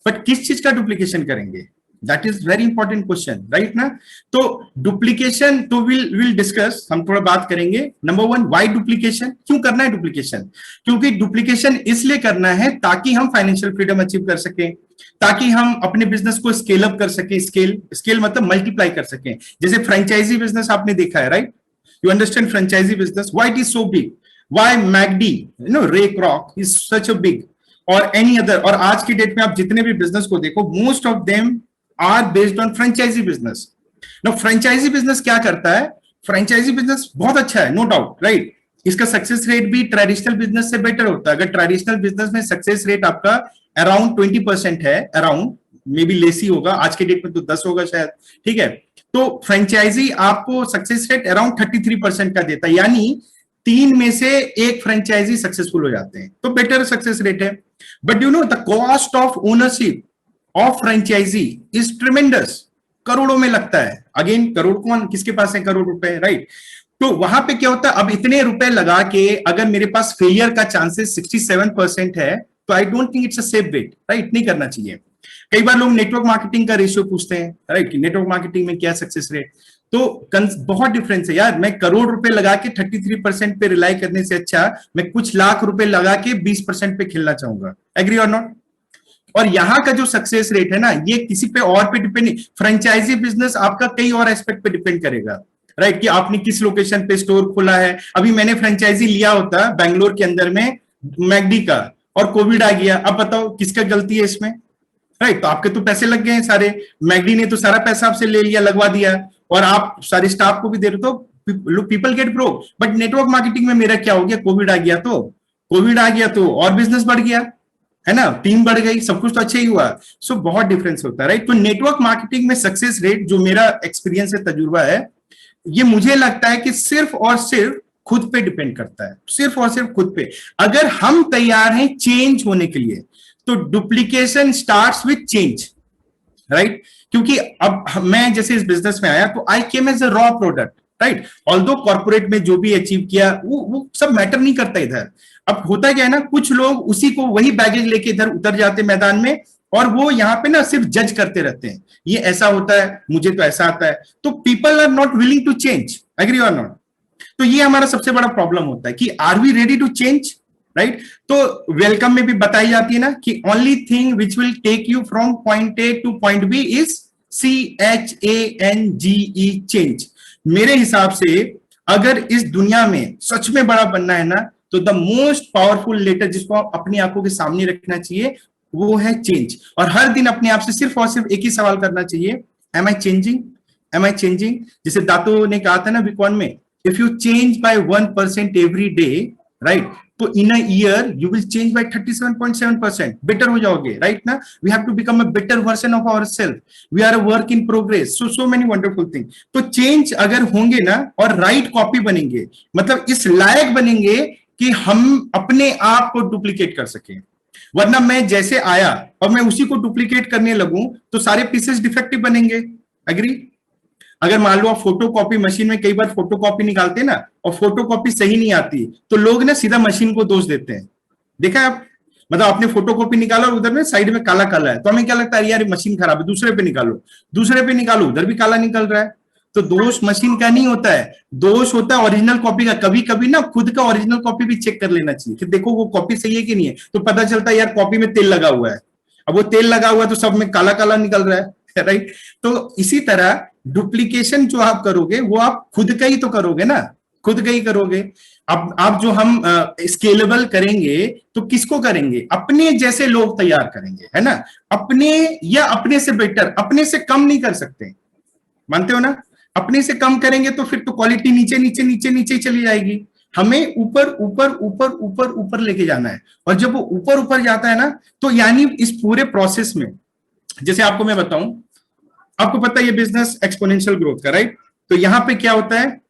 बट किस चीज का डुप्लीकेशन करेंगे, that is very important question, right ना। तो डुप्लीकेशन तो विल डिस्कस, हम थोड़ा बात करेंगे। नंबर 1, व्हाई डुप्लीकेशन, क्यों करना है डुप्लीकेशन? क्योंकि डुप्लीकेशन इसलिए करना है ताकि हम फाइनेंशियल फ्रीडम अचीव कर सकें, ताकि हम अपने बिजनेस को स्केल अप कर सकें। स्केल मतलब मल्टीप्लाई कर सकें। जैसे फ्रेंचाइजी बिजनेस आपने देखा है, right? You understand franchisee business, why it is so big, why McD, Ray Kroc is such a big, और एनी अदर। और आज की डेट में आप जितने भी बिजनेस को देखो, most of them are based on franchisee business. Now franchisee business क्या करता है? फ्रेंचाइजी बिजनेस बहुत अच्छा है, नो डाउट, राइट? इसका सक्सेस रेट भी ट्रेडिशनल बिजनेस से बेटर होता है। अगर ट्रेडिशनल बिजनेस में सक्सेस रेट आपका अराउंड 20% है, अराउंड, मे बी लेस ही होगा, आज के डेट में तो 10 होगा शायद, ठीक है? तो फ्रेंचाइजी आपको सक्सेस रेट अराउंड 33% का देता है, यानी 3 में से 1 फ्रेंचाइजी सक्सेसफुल हो जाते हैं, तो बेटर सक्सेस रेट है। But you know the cost of ownership of franchisee is tremendous, करोड़ों में लगता है। अगेन, करोड़ कौन, किसके पास है करोड़ रुपए, राइट? तो वहां पे क्या होता है, अब इतने रुपए लगा के अगर मेरे पास फेलियर का चांसेस 67% है, तो I don't think it's a safe bet, right? नहीं करना चाहिए। कई बार लोग नेटवर्क मार्केटिंग का रेशियो पूछते हैं, राइट? नेटवर्क मार्केटिंग में क्या सक्सेस रेट, तो बहुत डिफरेंस है यार। मैं करोड़ रुपए लगा के 33% पे रिलाई करने से अच्छा मैं कुछ लाख रुपए लगा के 20% पे खेलना चाहूंगा। एग्री और नॉट? और यहाँ का जो सक्सेस रेट है ना, ये किसी पे और पे डिपेंड नहीं। फ्रेंचाइजी बिजनेस आपका कई और एस्पेक्ट पे डिपेंड करेगा, राइट? कि आपने किस लोकेशन पे स्टोर खोला है। अभी मैंने फ्रेंचाइजी लिया होता बैंगलोर के अंदर में मैकडी का, और कोविड आ गया, अब बताओ किसका गलती है इसमें, राइट? तो आपके तो पैसे लग गए हैं सारे, मैकडी ने तो सारा पैसा आपसे ले लिया, लगवा दिया, और आप सारे स्टाफ को भी दे रहे हो, तो people get broke. But network marketing में मेरा क्या हो गया, कोविड आ गया तो और बिजनेस बढ़ गया, है ना, टीम बढ़ गई, सब कुछ तो अच्छा ही हुआ। सो बहुत डिफरेंस होता है, राइट? तो नेटवर्क मार्केटिंग में सक्सेस रेट, जो मेरा एक्सपीरियंस है, तजुर्बा है, ये मुझे लगता है कि सिर्फ और सिर्फ खुद पे डिपेंड करता है, सिर्फ और सिर्फ खुद पे। अगर हम तैयार हैं चेंज होने के लिए, तो duplication starts with change, right? क्योंकि अब मैं जैसे इस बिजनेस में आया, तो I came as a raw product, right? Although corporate में जो भी अचीव किया वो सब मैटर नहीं करता इधर। अब होता क्या है ना, कुछ लोग उसी को वही बैगेज लेके इधर उतर जाते मैदान में, और वो यहाँ पे ना सिर्फ जज करते रहते हैं, ये ऐसा होता है, मुझे तो ऐसा आता है। तो people are not willing to change, agree और नॉट? तो ये हमारा सबसे बड़ा प्रॉब्लम होता है कि are we ready to change, right? तो वेलकम में भी बताई जाती है ना कि only thing which will take you from point A to point B is CHANGE, change. मेरे हिसाब से अगर इस दुनिया में सच में बड़ा बनना है ना, तो द मोस्ट पावरफुल लेटर जिसको अपनी आंखों के सामने रखना चाहिए, वो है चेंज। और हर दिन अपने आप से सिर्फ और सिर्फ एक ही सवाल करना चाहिए, am I changing, am I changing? जैसे दातो ने कहा था ना बिकॉन में, if you change by 1% every day, right, तो in a year you will change by 37.7%, better हो जाओगे, राइट ना? We have to become a better version of our self, we are a work in progress, so many wonderful thing. तो change अगर होंगे ना, और right copy बनेंगे, मतलब इस लायक बनेंगे कि हम अपने आप को डुप्लीकेट कर सकें। वरना मैं जैसे आया और मैं उसी को डुप्लीकेट करने लगूं, तो सारे पीसेस डिफेक्टिव बनेंगे। एग्री? अगर मान लो आप फोटोकॉपी मशीन में कई बार फोटोकॉपी निकालते हैं ना, और फोटोकॉपी सही नहीं आती, तो लोग ना सीधा मशीन को दोष देते हैं। देखा है आप? मतलब आपने फोटोकॉपी निकाला और उधर में साइड में काला काला है, तो हमें क्या लगता है, यार मशीन खराब है, दूसरे पे निकालो, उधर भी काला निकल रहा है। तो दोष मशीन का नहीं होता है, दोष होता है ओरिजिनल कॉपी का। कभी कभी ना खुद का ओरिजिनल कॉपी भी चेक कर लेना चाहिए कि देखो वो कॉपी सही है कि नहीं है, तो पता चलता है यार कॉपी में तेल लगा हुआ है। अब वो तेल लगा हुआ है तो सब में काला काला निकल रहा है, राइट? तो इसी तरह डुप्लीकेशन जो आप करोगे, वो आप खुद का ही तो करोगे ना, खुद का ही करोगे। अब आप जो हम स्केलेबल करेंगे, तो किसको करेंगे? अपने जैसे लोग तैयार करेंगे, है ना? अपने या अपने से बेटर, अपने से कम नहीं कर सकते, मानते हो ना? अपने से कम करेंगे तो फिर तो क्वालिटी नीचे नीचे नीचे नीचे चली जाएगी। हमें ऊपर ऊपर ऊपर ऊपर ऊपर लेके जाना है, और जब वो ऊपर ऊपर जाता है ना, तो यानी इस पूरे प्रोसेस में, जैसे आपको मैं बताऊं, आपको पता है ये बिजनेस एक्सपोनेंशियल ग्रोथ का, राइट? तो यहां पे क्या होता है,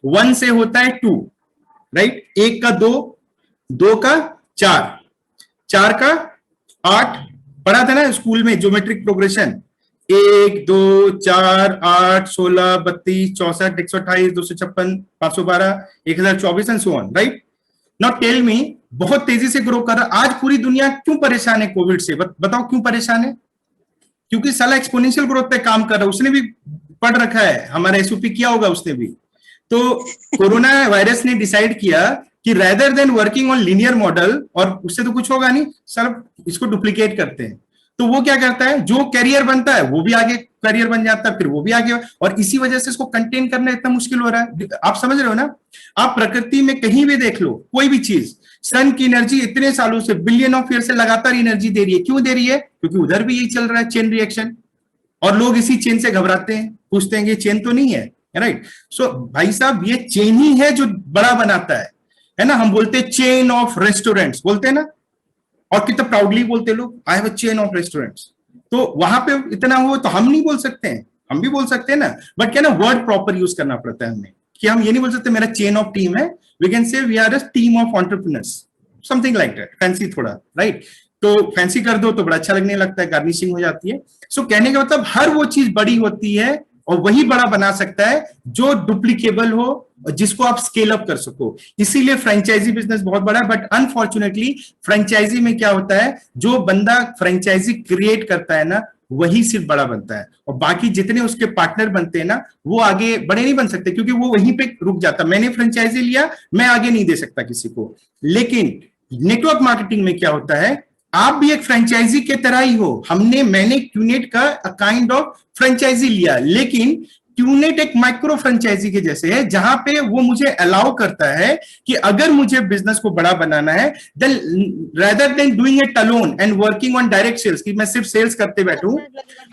1 से होता है 2, राइट? 1 का 2, 2 का 4, 4 का 8, पढ़ा था ना स्कूल में geometric progression, 1 2 4 8 16 32 64 128 256 512 1024 and so on, right? Now tell me बहुत तेजी से ग्रो कर रहा। आज पूरी दुनिया क्यों परेशान है कोविड से? बताओ क्यों परेशान है? क्योंकि साला एक्सपोनेंशियल ग्रोथ पे काम कर रहा है। उसने भी पढ़ रखा है, हमारा एसओपी किया होगा उसने भी। तो कोरोना वायरस ने डिसाइड किया कि rather than working on linear model, और उससे तो कुछ होगा नहीं, सर इसको डुप्लीकेट करते हैं। तो वो क्या करता है, जो कैरियर बनता है वो भी आगे कैरियर बन जाता है, फिर वो भी आगे, और इसी वजह से इसको कंटेन करना इतना मुश्किल हो रहा है। आप समझ रहे हो ना? आप प्रकृति में कहीं भी देख लो, कोई भी चीज, सन की एनर्जी इतने सालों से, बिलियन ऑफ ईयर से लगातार एनर्जी दे रही है। क्यों दे रही है? क्योंकि उधर भी यही चल रहा है, चेन रिएक्शन, और लोग इसी चेन से घबराते हैं, पूछते हैं ये चेन तो नहीं है, राइट? सो भाई साहब, ये चेन ही है जो बड़ा बनाता है ना? हम बोलते हैं चेन ऑफ रेस्टोरेंट्स, बोलते हैं ना, और कितना प्राउडली बोलते लोग, I have a chain of restaurants. तो वहां पे इतना हो तो हम नहीं बोल सकते हैं, हम भी बोल सकते हैं ना, बट क्या ना, वर्ड प्रॉपर यूज करना पड़ता है हमें, कि हम ये नहीं बोल सकते मेरा चेन ऑफ टीम है, we can say we are a team of entrepreneurs, something like that, fancy थोड़ा, राइट? तो फैंसी कर दो तो बड़ा अच्छा लगने लगता है, गार्निशिंग हो जाती है। सो कहने का मतलब हर वो चीज बड़ी होती है और वही बड़ा बना सकता है जो डुप्लीकेबल हो और जिसको आप स्केल अप कर सको। इसीलिए फ्रेंचाइजी बिजनेस बहुत बड़ा है, बट अनफॉर्चुनेटली फ्रेंचाइजी में क्या होता है, जो बंदा फ्रेंचाइजी क्रिएट करता है ना, वही सिर्फ बड़ा बनता है, और बाकी जितने उसके पार्टनर बनते हैं ना, वो आगे बड़े नहीं बन सकते, क्योंकि वो वहीं पे रुक जाता। मैंने फ्रेंचाइजी लिया, मैं आगे नहीं दे सकता किसी को। लेकिन नेटवर्क मार्केटिंग में क्या होता है, आप भी एक फ्रेंचाइजी के तरह ही हो। मैंने क्यूनेट का काइंड ऑफ फ्रेंचाइजी लिया, लेकिन क्यूनेट एक माइक्रो फ्रेंचाइजी के जैसे है, जहां पे वो मुझे अलाउ करता है कि अगर मुझे बिजनेस को बड़ा बनाना है, then rather than doing it alone and working on direct sales, कि मैं सिर्फ सेल्स करते बैठूं,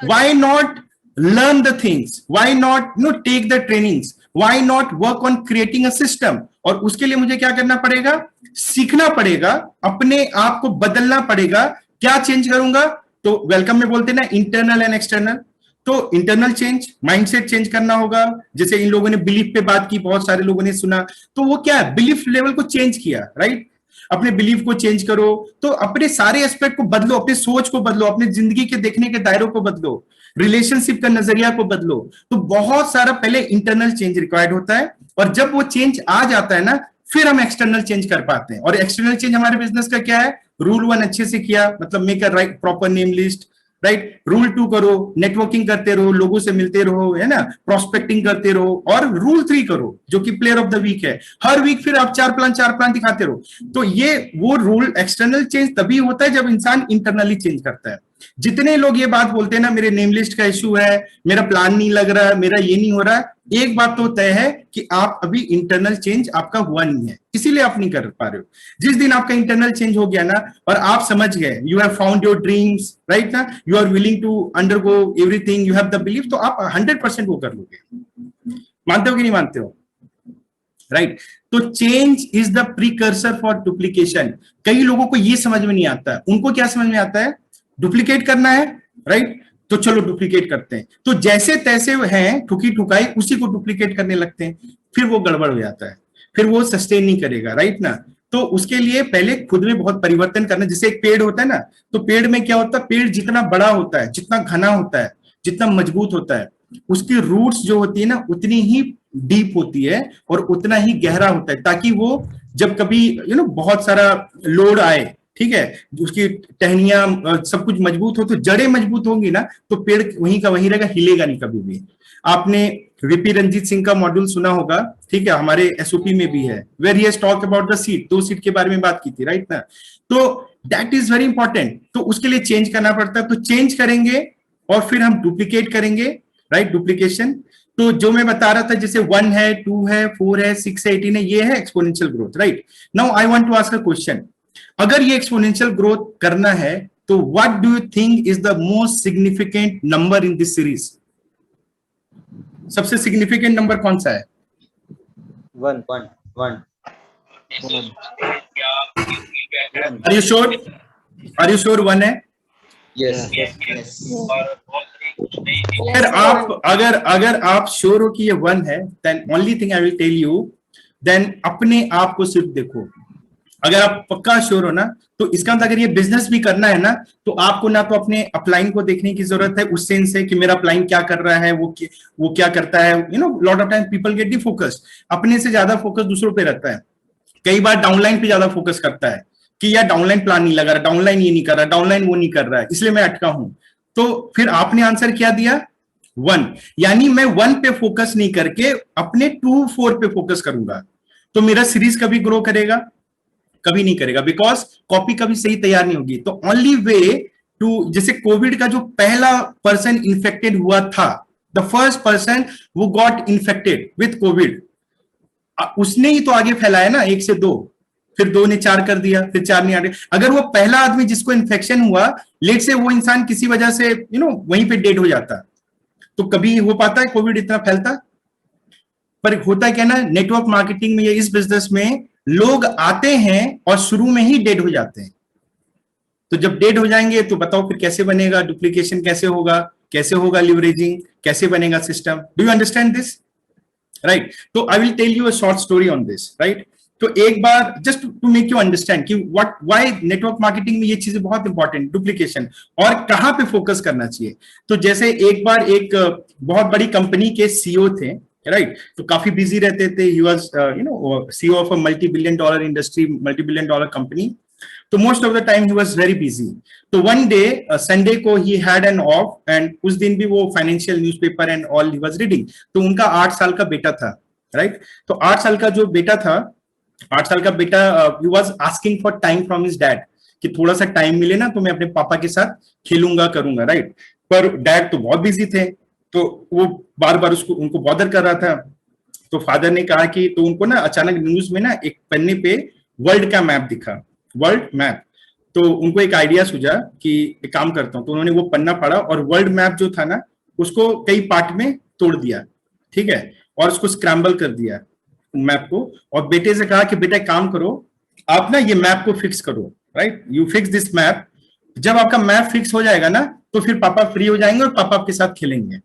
why not learn the things, why not take the trainings, why not work on creating a system? और उसके लिए मुझे क्या करना पड़ेगा, सीखना पड़ेगा, अपने आप को बदलना पड़ेगा। क्या चेंज करूंगा? तो वेलकम में बोलते हैं ना, इंटरनल एंड एक्सटर्नल। तो इंटरनल चेंज, माइंडसेट चेंज करना होगा। जैसे इन लोगों ने बिलीफ पे बात की, बहुत सारे लोगों ने सुना, तो वो क्या है, बिलीफ लेवल को चेंज किया, राइट? अपने बिलीफ को चेंज करो, तो अपने सारे एस्पेक्ट को बदलो, अपनी सोच को बदलो, अपनी जिंदगी के देखने के दायरों को बदलो, रिलेशनशिप का नजरिया को बदलो। तो बहुत सारा पहले इंटरनल चेंज रिक्वायर्ड होता है, और जब वो चेंज आ जाता है ना, फिर हम एक्सटर्नल चेंज कर पाते हैं। और एक्सटर्नल चेंज हमारे बिजनेस का क्या है, रूल 1 अच्छे से किया, मतलब make a right proper name list, right? Rule 2 करो, नेटवर्किंग करते रहो, लोगों से मिलते रहो, है ना, प्रोस्पेक्टिंग करते रहो। और रूल 3 करो, जो कि प्लेयर ऑफ द वीक है, हर वीक फिर आप 4 प्लान दिखाते रहो। तो ये वो रूल, एक्सटर्नल चेंज तभी होता है जब इंसान इंटरनली चेंज करता है। जितने लोग ये बात बोलते हैं ना, मेरे नेम लिस्ट का इश्यू है, मेरा प्लान नहीं लग रहा है, मेरा ये नहीं हो रहा है, एक बात तो तय है कि आप अभी इंटरनल चेंज आपका हुआ नहीं है, इसीलिए आप नहीं कर पा रहे हो। जिस दिन आपका इंटरनल चेंज हो गया ना, और आप समझ गए, you have found your dreams, right ना, you are willing to undergo everything, you have the belief, तो आप 100% वो कर लोगे। मानते हो कि नहीं मानते हो? राइट? तो change is the precursor for duplication. कई लोगों को ये समझ में नहीं आता। उनको क्या समझ में आता है, डुप्लीकेट करना है, राइट? तो चलो डुप्लीकेट करते हैं। तो जैसे तैसे हैं, ठुकी ठुकाई, उसी को डुप्लीकेट करने लगते हैं, फिर वो गड़बड़ हो जाता है, फिर वो सस्टेन नहीं करेगा, राइट ना? तो उसके लिए पहले खुद में बहुत परिवर्तन करना। जैसे एक पेड़ होता है ना, तो पेड़ में क्या होता है, पेड़ जितना बड़ा होता है, जितना घना होता है, जितना मजबूत होता है, उसकी रूट्स जो होती है ना, उतनी ही डीप होती है और उतना ही गहरा होता है, ताकि वो जब कभी बहुत सारा लोड आए, ठीक है, उसकी टहनियां सब कुछ मजबूत हो, तो जड़ें मजबूत होंगी ना, तो पेड़ वहीं का वहीं रहेगा, हिलेगा नहीं कभी भी। आपने वीपी रंजीत सिंह का मॉड्यूल सुना होगा, ठीक है, हमारे एसओपी में भी है, where he has talk about the seed, 2 seed के बारे में बात की थी, राइट ना? तो दैट इज वेरी इंपॉर्टेंट। तो उसके लिए चेंज करना पड़ता है। तो चेंज करेंगे और फिर हम डुप्लीकेट करेंगे, राइट? डुप्लीकेशन। तो जो मैं बता रहा था, जैसे 1 है, 2 है, 4 है, 6 है, 18 है, ये है exponential growth, right? Now I want to ask a question. अगर ये एक्सपोनेंशियल ग्रोथ करना है, तो what do you think is the most significant number in this series? सबसे सिग्निफिकेंट नंबर कौन सा है? 1 आर यू श्योर 1 है? yes अगर आप श्योर हो कि ये 1 है, then only thing I will tell you, then अपने आप को सिर्फ देखो। अगर आप पक्का श्योर हो ना, तो इसका मतलब अगर ये बिजनेस भी करना है ना, तो आपको ना तो अपने अपलाइन को देखने की जरूरत है, उस सेंस है कि मेरा अपलाइन क्या कर रहा है, वो क्या करता है। Lot of time people get D focused, अपने से ज्यादा फोकस दूसरों पे रहता है। कई बार डाउनलाइन पे ज्यादा फोकस करता है कि यार डाउनलाइन प्लान नहीं लगा रहा, डाउनलाइन ये नहीं कर रहा, डाउनलाइन वो नहीं कर रहा है, इसलिए मैं अटका हूं। तो फिर आपने आंसर क्या दिया? 1, यानी मैं 1 पे फोकस नहीं करके अपने 2, 4 पे फोकस करूंगा, तो मेरा सीरीज कभी ग्रो करेगा? कभी नहीं करेगा, बिकॉज कॉपी कभी सही तैयार नहीं होगी। तो ओनली वे टू, जैसे कोविड का जो पहला पर्सन इन्फेक्टेड हुआ था, द फर्स्ट पर्सन वो गॉट इन्फेक्टेड विथ कोविड, उसने ही तो आगे फैलाया ना, 1 से 2, फिर 2 ने 4 कर दिया, फिर 4 ने 8। अगर वो पहला आदमी जिसको इन्फेक्शन हुआ, लेट से वो इंसान किसी वजह से वहीं पे डेड हो जाता, तो कभी हो पाता है कोविड इतना फैलता? पर होता है क्या ना, नेटवर्क मार्केटिंग में या इस बिजनेस में लोग आते हैं और शुरू में ही डेड हो जाते हैं। तो जब डेड हो जाएंगे तो बताओ फिर कैसे बनेगा डुप्लीकेशन, कैसे होगा लिवरेजिंग, कैसे बनेगा system? Do you understand this? Right. तो I will tell you a short story on this, right. तो एक बार just to make you understand कि व्हाई नेटवर्क मार्केटिंग में ये चीजें बहुत इंपॉर्टेंट, डुप्लीकेशन, और कहां पे फोकस करना चाहिए। तो जैसे एक बार एक बहुत बड़ी कंपनी के सीईओ थे, राइट, तो काफी बिजी रहते थे। He was CEO of a multi-billion dollar industry, multi-billion dollar company. तो most of the time he was very busy. तो वन डे संडे को he had an off, and उस दिन भी वो financial newspaper and all he was reading. तो उनका 8 साल का बेटा था, राइट। तो 8 साल का जो बेटा था, 8 साल का बेटा he was asking for time from his dad, कि थोड़ा सा टाइम मिले ना तो मैं अपने पापा के साथ खेलूंगा, करूंगा, राइट। पर डैड तो बहुत बिजी थे, तो वो बार बार उनको बॉदर कर रहा था। तो फादर ने कहा कि, तो उनको ना अचानक न्यूज में ना एक पन्ने पे वर्ल्ड का मैप दिखा, वर्ल्ड मैप। तो उनको एक आइडिया सूझा कि एक काम करता हूं। तो उन्होंने वो पन्ना पढ़ा और वर्ल्ड मैप जो था ना उसको कई पार्ट में तोड़ दिया, ठीक है, और उसको स्क्रैम्बल कर दिया मैप को, और बेटे से कहा कि बेटा एक काम करो, आप ना ये मैप को फिक्स करो, right, you fix this map. जब आपका मैप फिक्स हो जाएगा ना तो फिर पापा फ्री हो जाएंगे और पापा आपके साथ खेलेंगे।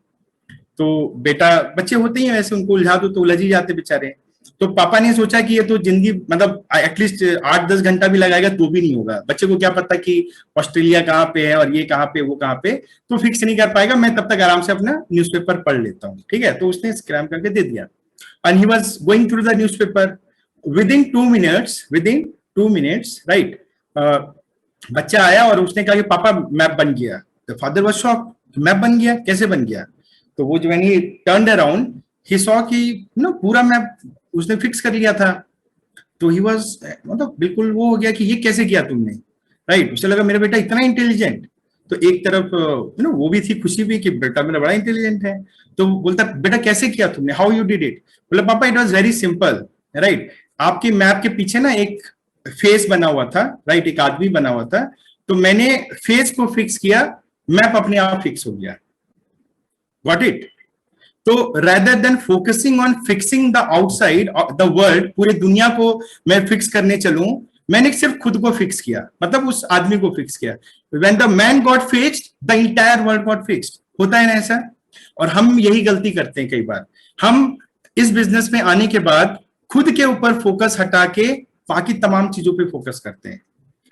तो बेटा, बच्चे होते ही हैं वैसे, उनको उलझा दो तो उलझ ही जाते बेचारे। तो पापा ने सोचा कि ये तो जिंदगी मतलब एटलीस्ट 8-10 घंटा भी लगाएगा तो भी नहीं होगा, बच्चे को क्या पता कि ऑस्ट्रेलिया कहाँ पे है और ये कहाँ पे वो कहाँ पे, तो फिक्स नहीं कर पाएगा, मैं तब तक आराम से अपना न्यूज़पेपर पढ़ लेता हूँ, ठीक है। तो उसने स्क्रैम करके दे दिया, and he was going through the newspaper within 2 minutes, right. बच्चा आया और उसने कहा कि पापा मैप बन गया। The father was shocked, map बन गया, कैसे बन गया? तो वो जो है टर्न्ड अराउंड, ही सॉ कि पूरा मैप उसने फिक्स कर लिया था। तो ही वाज मतलब बिल्कुल वो हो गया कि ये कैसे किया तुमने, राइट। उसे लगा मेरा बेटा इतना इंटेलिजेंट। तो एक तरफ वो भी थी, खुशी भी कि बेटा मेरा बड़ा इंटेलिजेंट है। तो बोलता बेटा कैसे किया तुमने, हाउ यू डिड इट? बोला पापा it was very simple, right. आपके मैप के पीछे ना एक फेस बना हुआ था, राइट, एक आदमी बना हुआ था, तो मैंने फेस को फिक्स किया, मैप अपने आप फिक्स हो गया। Got it? तो rather than focusing on fixing the outside the world, पूरी दुनिया को मैं फिक्स करने चलूं, मैंने सिर्फ खुद को फिक्स किया, मतलब उस आदमी को फिक्स किया। When the man got fixed, the entire world got fixed. होता है ना ऐसा? और हम यही गलती करते हैं कई बार। हम इस बिजनेस में आने के बाद खुद के ऊपर फोकस हटा के बाकी तमाम चीजों पे फोकस करते हैं,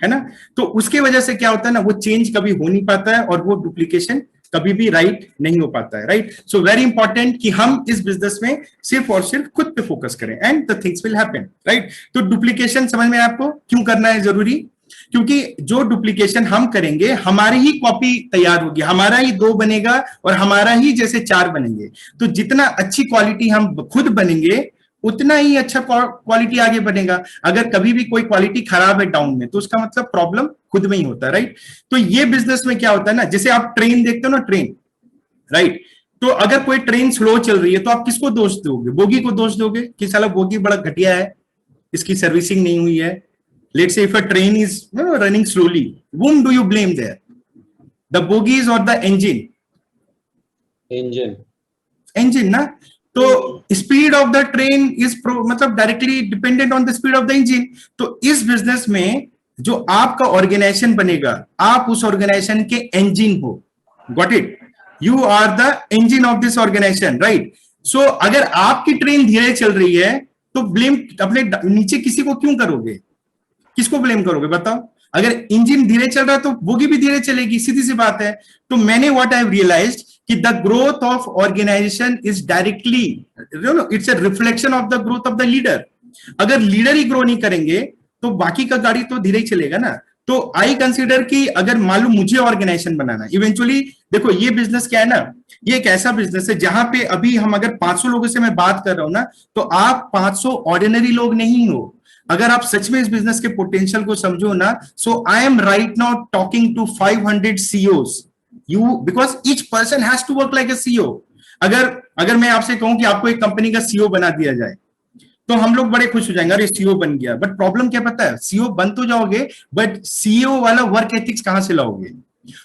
है ना। तो उसके वजह से क्या होता है ना, वो चेंज कभी हो नहीं पाता है और वो डुप्लीकेशन कभी भी राइट नहीं हो पाता है, राइट। सो वेरी इंपॉर्टेंट कि हम इस बिजनेस में सिर्फ और सिर्फ खुद पे फोकस करें, and the things will happen, right. तो डुप्लीकेशन समझ में आपको क्यों करना है जरूरी? क्योंकि जो डुप्लीकेशन हम करेंगे हमारी ही कॉपी तैयार होगी, हमारा ही 2 बनेगा और हमारा ही जैसे 4 बनेंगे। तो जितना अच्छी क्वालिटी हम खुद बनेंगे उतना ही अच्छा क्वालिटी आगे बनेगा। अगर कभी भी कोई क्वालिटी खराब है डाउन में, तो उसका मतलब प्रॉब्लम खुद में ही होता है, राइट। तो ये बिजनेस में क्या होता है ना, जैसे आप ट्रेन देखते हो ना, ट्रेन, राइट। तो अगर कोई ट्रेन स्लो चल रही है तो आप किसको दोष दोगे? बोगी को दोष दोगे कि साला बोगी बड़ा घटिया है, इसकी सर्विसिंग नहीं हुई है। Let's say if a train is running slowly, whom do you blame there? The bogies or the engine? Engine ना। तो speed of the train is मतलब directly dependent on the speed of the engine. तो इस business में जो आपका organisation बनेगा, आप उस ऑर्गेनाइजेशन के इंजन हो। Got it? You are the engine of this organization, right. So अगर आपकी ट्रेन धीरे चल रही है तो ब्लेम अपने नीचे किसी को क्यों करोगे? किसको ब्लेम करोगे बताओ? अगर इंजन धीरे चल रहा है तो बोगी भी धीरे चलेगी, सीधी सी बात है। तो मैंने व्हाट आई हैव रियलाइज्ड कि the growth of organisation is directly, it's a reflection of the growth of the leader. अगर लीडर ही ग्रो नहीं करेंगे तो बाकी का गाड़ी तो धीरे ही चलेगा ना। तो आई कंसीडर कि अगर मालूम मुझे ऑर्गेनाइजेशन बनाना, इवेंचुअली देखो ये बिजनेस क्या है ना, ये एक ऐसा बिजनेस है जहां पे अभी हम अगर 500 लोगों से मैं बात कर रहा हूं ना, तो आप 500 ऑर्डिनरी लोग नहीं हो। अगर आप सच में इस बिजनेस के पोटेंशियल को समझो ना, so I am right now talking to 500 CEOs, you, because each person has to work like a CEO। अगर मैं आपसे कहूं कि आपको एक कंपनी का CEO बना दिया जाए तो हम लोग बड़े खुश हो जाएंगे, अरे CEO बन गया। बट प्रॉब्लम क्या पता है, CEO बन तो जाओगे बट CEO वाला वर्क एथिक्स कहां से लाओगे?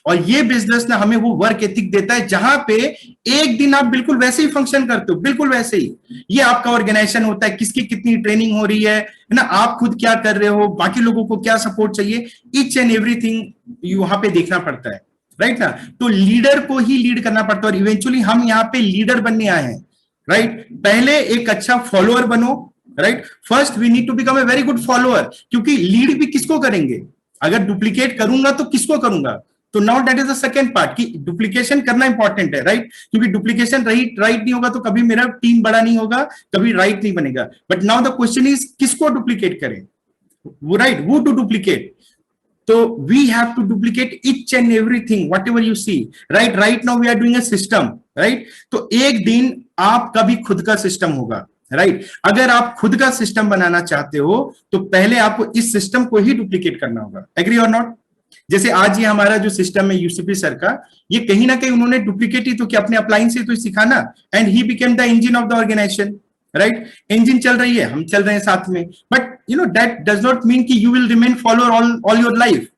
और ये बिजनेस ना हमें वो वर्क एथिक देता है जहां पे एक दिन आप बिल्कुल वैसे ही फंक्शन करते हो, बिल्कुल वैसे ही। ये आपका ऑर्गेनाइजेशन होता है, किसकी कितनी ट्रेनिंग हो रही है ना, आप खुद क्या कर रहे हो, बाकी लोगों को क्या सपोर्ट चाहिए, ईच एंड एवरीथिंग वहां पे देखना पड़ता है, राइट ना। तो लीडर को ही लीड करना पड़ता है और इवेंचुअली हम यहाँ पे लीडर बनने आए हैं, राइट। पहले एक अच्छा फॉलोअर बनो, right. First we need to become a very good follower, क्योंकि लीड भी किसको करेंगे? अगर डुप्लीकेट करूंगा तो किसको करूंगा? तो now that is the second part कि डुप्लीकेशन करना इंपॉर्टेंट है, राइट। क्योंकि डुप्लीकेशन राइट नहीं होगा तो कभी मेरा टीम बड़ा नहीं होगा, कभी राइट नहीं बनेगा। But now the question is किसको डुप्लीकेट करें, वो राइट, वो टू डुप्लीकेट। तो we have to duplicate each and everything whatever you see, right. Right now we are doing a system, right. तो एक दिन आपका भी खुद का सिस्टम होगा, राइट। अगर आप खुद का सिस्टम बनाना चाहते हो तो पहले आपको इस सिस्टम को ही डुप्लीकेट करना होगा, एग्री और नॉट। जैसे आज ये हमारा जो सिस्टम है यूसीपी सर का, ये कहीं ना कहीं उन्होंने डुप्लीकेट ही तो कि अपने अपलाइन से तो सीखा ना, and he became the engine of the organization, right. Engine चल रही है, हम चल रहे हैं साथ में, but you know that does not mean कि you will remain follower all your life.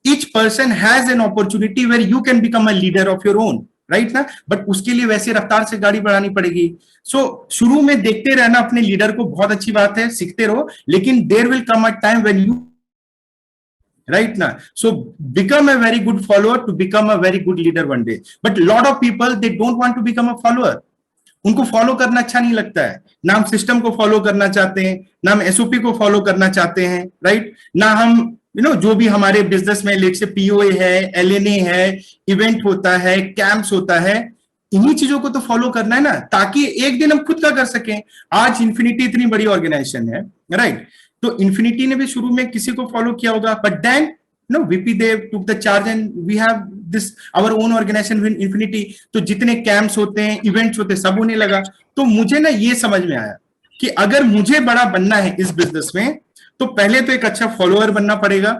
Each person has an opportunity where you can become a leader of your own, right ना। बट उसके लिए वैसे रफ्तार से गाड़ी बढ़ानी पड़ेगी। सो शुरू में देखते रहना अपने लीडर को, बहुत अच्छी बात है, सीखते रहो, लेकिन there will come a time when you, right now, so become a very good follower to become a very good leader one day. But lot of people they don't want to become a follower. उनको follow करना अच्छा नहीं लगता है, ना हम system को follow करना चाहते हैं, ना हम एसओपी को फॉलो करना चाहते हैं, राइट। ना हम जो भी हमारे बिजनेस में लेट से पीओए है, एलएनए है, इवेंट होता है, कैंप्स होता है, इन्हीं चीजों को तो फॉलो करना है ना, ताकि एक दिन हम खुद का कर सकें। आज इन्फिनिटी इतनी बड़ी ऑर्गेनाइजेशन है, राइट। तो इन्फिनिटी ने भी शुरू में किसी को फॉलो किया होगा, but then VP Dev took the charge and we have this our own organisation with infinity. तो जितने कैंप्स होते हैं, इवेंट्स होते हैं, सब होने लगा। तो मुझे ना ये समझ में आया कि अगर मुझे बड़ा बनना है इस बिजनेस में, तो पहले तो एक अच्छा फॉलोअर बनना पड़ेगा,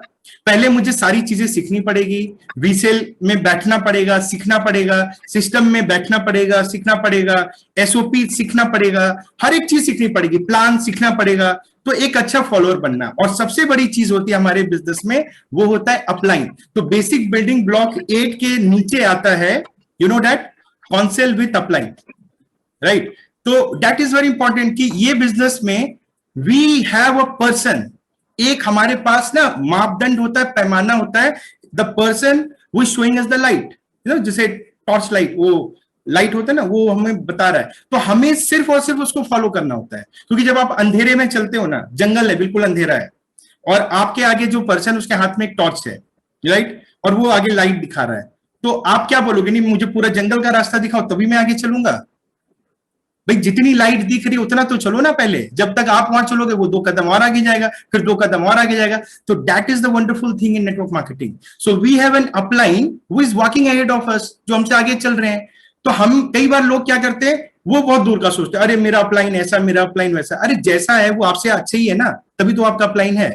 पहले मुझे सारी चीजें सीखनी पड़ेगी, रीसेल में बैठना पड़ेगा, सीखना पड़ेगा, सिस्टम में बैठना पड़ेगा, सीखना पड़ेगा, एसओपी सीखना पड़ेगा, हर एक चीज सीखनी पड़ेगी, प्लान सीखना पड़ेगा, तो एक अच्छा फॉलोअर बनना। और सबसे बड़ी चीज होती है हमारे बिजनेस में, वो होता है अपलाइन। तो बेसिक बिल्डिंग ब्लॉक 8 के नीचे आता है, you know that, counsel with upline, right. तो दैट इज वेरी इंपॉर्टेंट कि ये बिजनेस में वी हैव अ पर्सन, एक हमारे पास ना मापदंड होता है, पैमाना होता है, the person who is showing us the light, जैसे टॉर्च लाइट, वो लाइट होता है ना, वो हमें बता रहा है। तो हमें सिर्फ और सिर्फ उसको फॉलो करना होता है, क्योंकि जब आप अंधेरे में चलते हो ना, जंगल है, बिल्कुल अंधेरा है, और आपके आगे जो पर्सन, उसके हाथ में एक टॉर्च है, राइट, और वो आगे लाइट दिखा रहा है, तो आप क्या बोलोगे? नहीं, मुझे पूरा जंगल का रास्ता दिखाओ तभी मैं आगे चलूंगा। भाई जितनी लाइट दिख रही उतना तो चलो ना पहले, जब तक आप वहां चलोगे वो 2 कदम और आगे जाएगा, फिर 2 कदम और आगे जाएगा। तो that is the wonderful thing in network marketing. So we have an upline who is walking ahead of us, जो हमसे आगे चल रहे हैं। तो हम कई बार लोग क्या करते हैं, वो बहुत दूर का सोचते हैं, अरे मेरा अपलाइन ऐसा, मेरा अपलाइन वैसा। अरे जैसा है वो आपसे अच्छा ही है ना, तभी तो आपका अपलाइन है।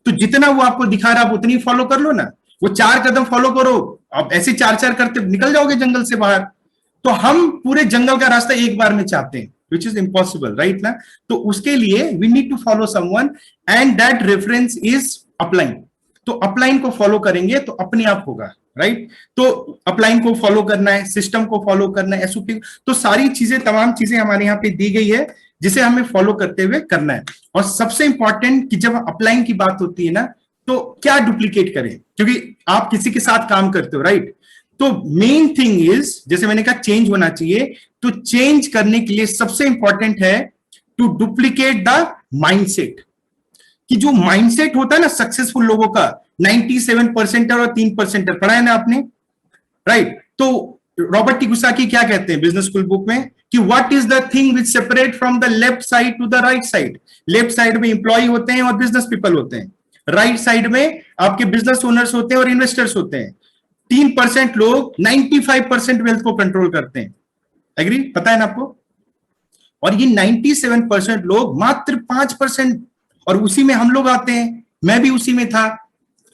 तो जितना वो आपको दिखा रहा है आप उतनी फॉलो कर लो ना, वो 4 कदम फॉलो करो, आप ऐसे 4-4 करते निकल जाओगे जंगल से बाहर। तो हम पूरे जंगल का रास्ता एक बार में चाहते हैं, which is impossible, right ना। तो उसके लिए we need to follow someone and that reference is upline। तो अपलाइन को फॉलो करेंगे तो अपने आप होगा, राइट। तो अपलाइन को फॉलो करना है, सिस्टम को फॉलो करना है, एसओपी, तो सारी चीजें, तमाम चीजें हमारे यहाँ पे दी गई है, जिसे हमें फॉलो करते हुए करना है। और सबसे इंपॉर्टेंट कि जब अपलाइन की बात होती है ना, तो क्या डुप्लीकेट करें, क्योंकि आप किसी के साथ काम करते हो, राइट। तो मेन थिंग इज, जैसे मैंने कहा, चेंज होना चाहिए। तो चेंज करने के लिए सबसे इंपॉर्टेंट है टू डुप्लीकेट द माइंडसेट। कि जो माइंडसेट होता है ना सक्सेसफुल लोगों का, 97% और 3% पढ़ा है ना आपने, राइट। तो रॉबर्ट कियोसाकी क्या कहते हैं बिजनेस स्कूल बुक में, कि what is the thing which separate from the left side to the right side. Left side में इंप्लॉय होते हैं और बिजनेस पीपल होते हैं, राइट साइड में आपके बिजनेस ओनर्स होते हैं और इन्वेस्टर्स होते हैं। 3% लोग 95% वेल्थ को कंट्रोल करते हैं। एग्री? पता है ना आपको? और ये 97% लोग मात्र 5%, और उसी में हम लोग आते हैं, मैं भी उसी में था,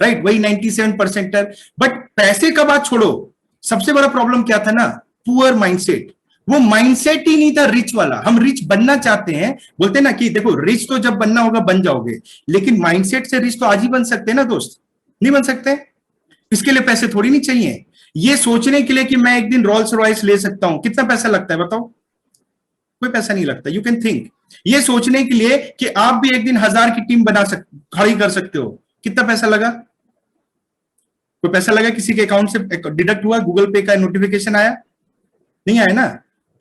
राइट? वही 97%। बट पैसे का बात छोड़ो, सबसे बड़ा प्रॉब्लम क्या था ना? Poor mindset. वो माइंडसेट ही नहीं था रिच वाला। हम रिच बनना चाहते हैं, बोलते हैं ना कि देखो रिच तो जब बनना होगा बन जाओगे, लेकिन माइंडसेट से रिच तो आज ही बन सकते हैं ना दोस्त? नहीं बन सकते। इसके लिए पैसे थोड़ी नहीं चाहिए। ये सोचने के लिए कि मैं एक दिन रोल्स रॉयस ले सकता हूं, कितना पैसा लगता है बताओ? कोई पैसा नहीं लगता। You can think. ये सोचने के लिए कि आप भी एक दिन 1000 की टीम खड़ी कर सकते हो, कितना पैसा लगा? कोई पैसा लगा? किसी के अकाउंट से डिडक्ट हुआ? गूगल पे का नोटिफिकेशन आया? नहीं आया ना।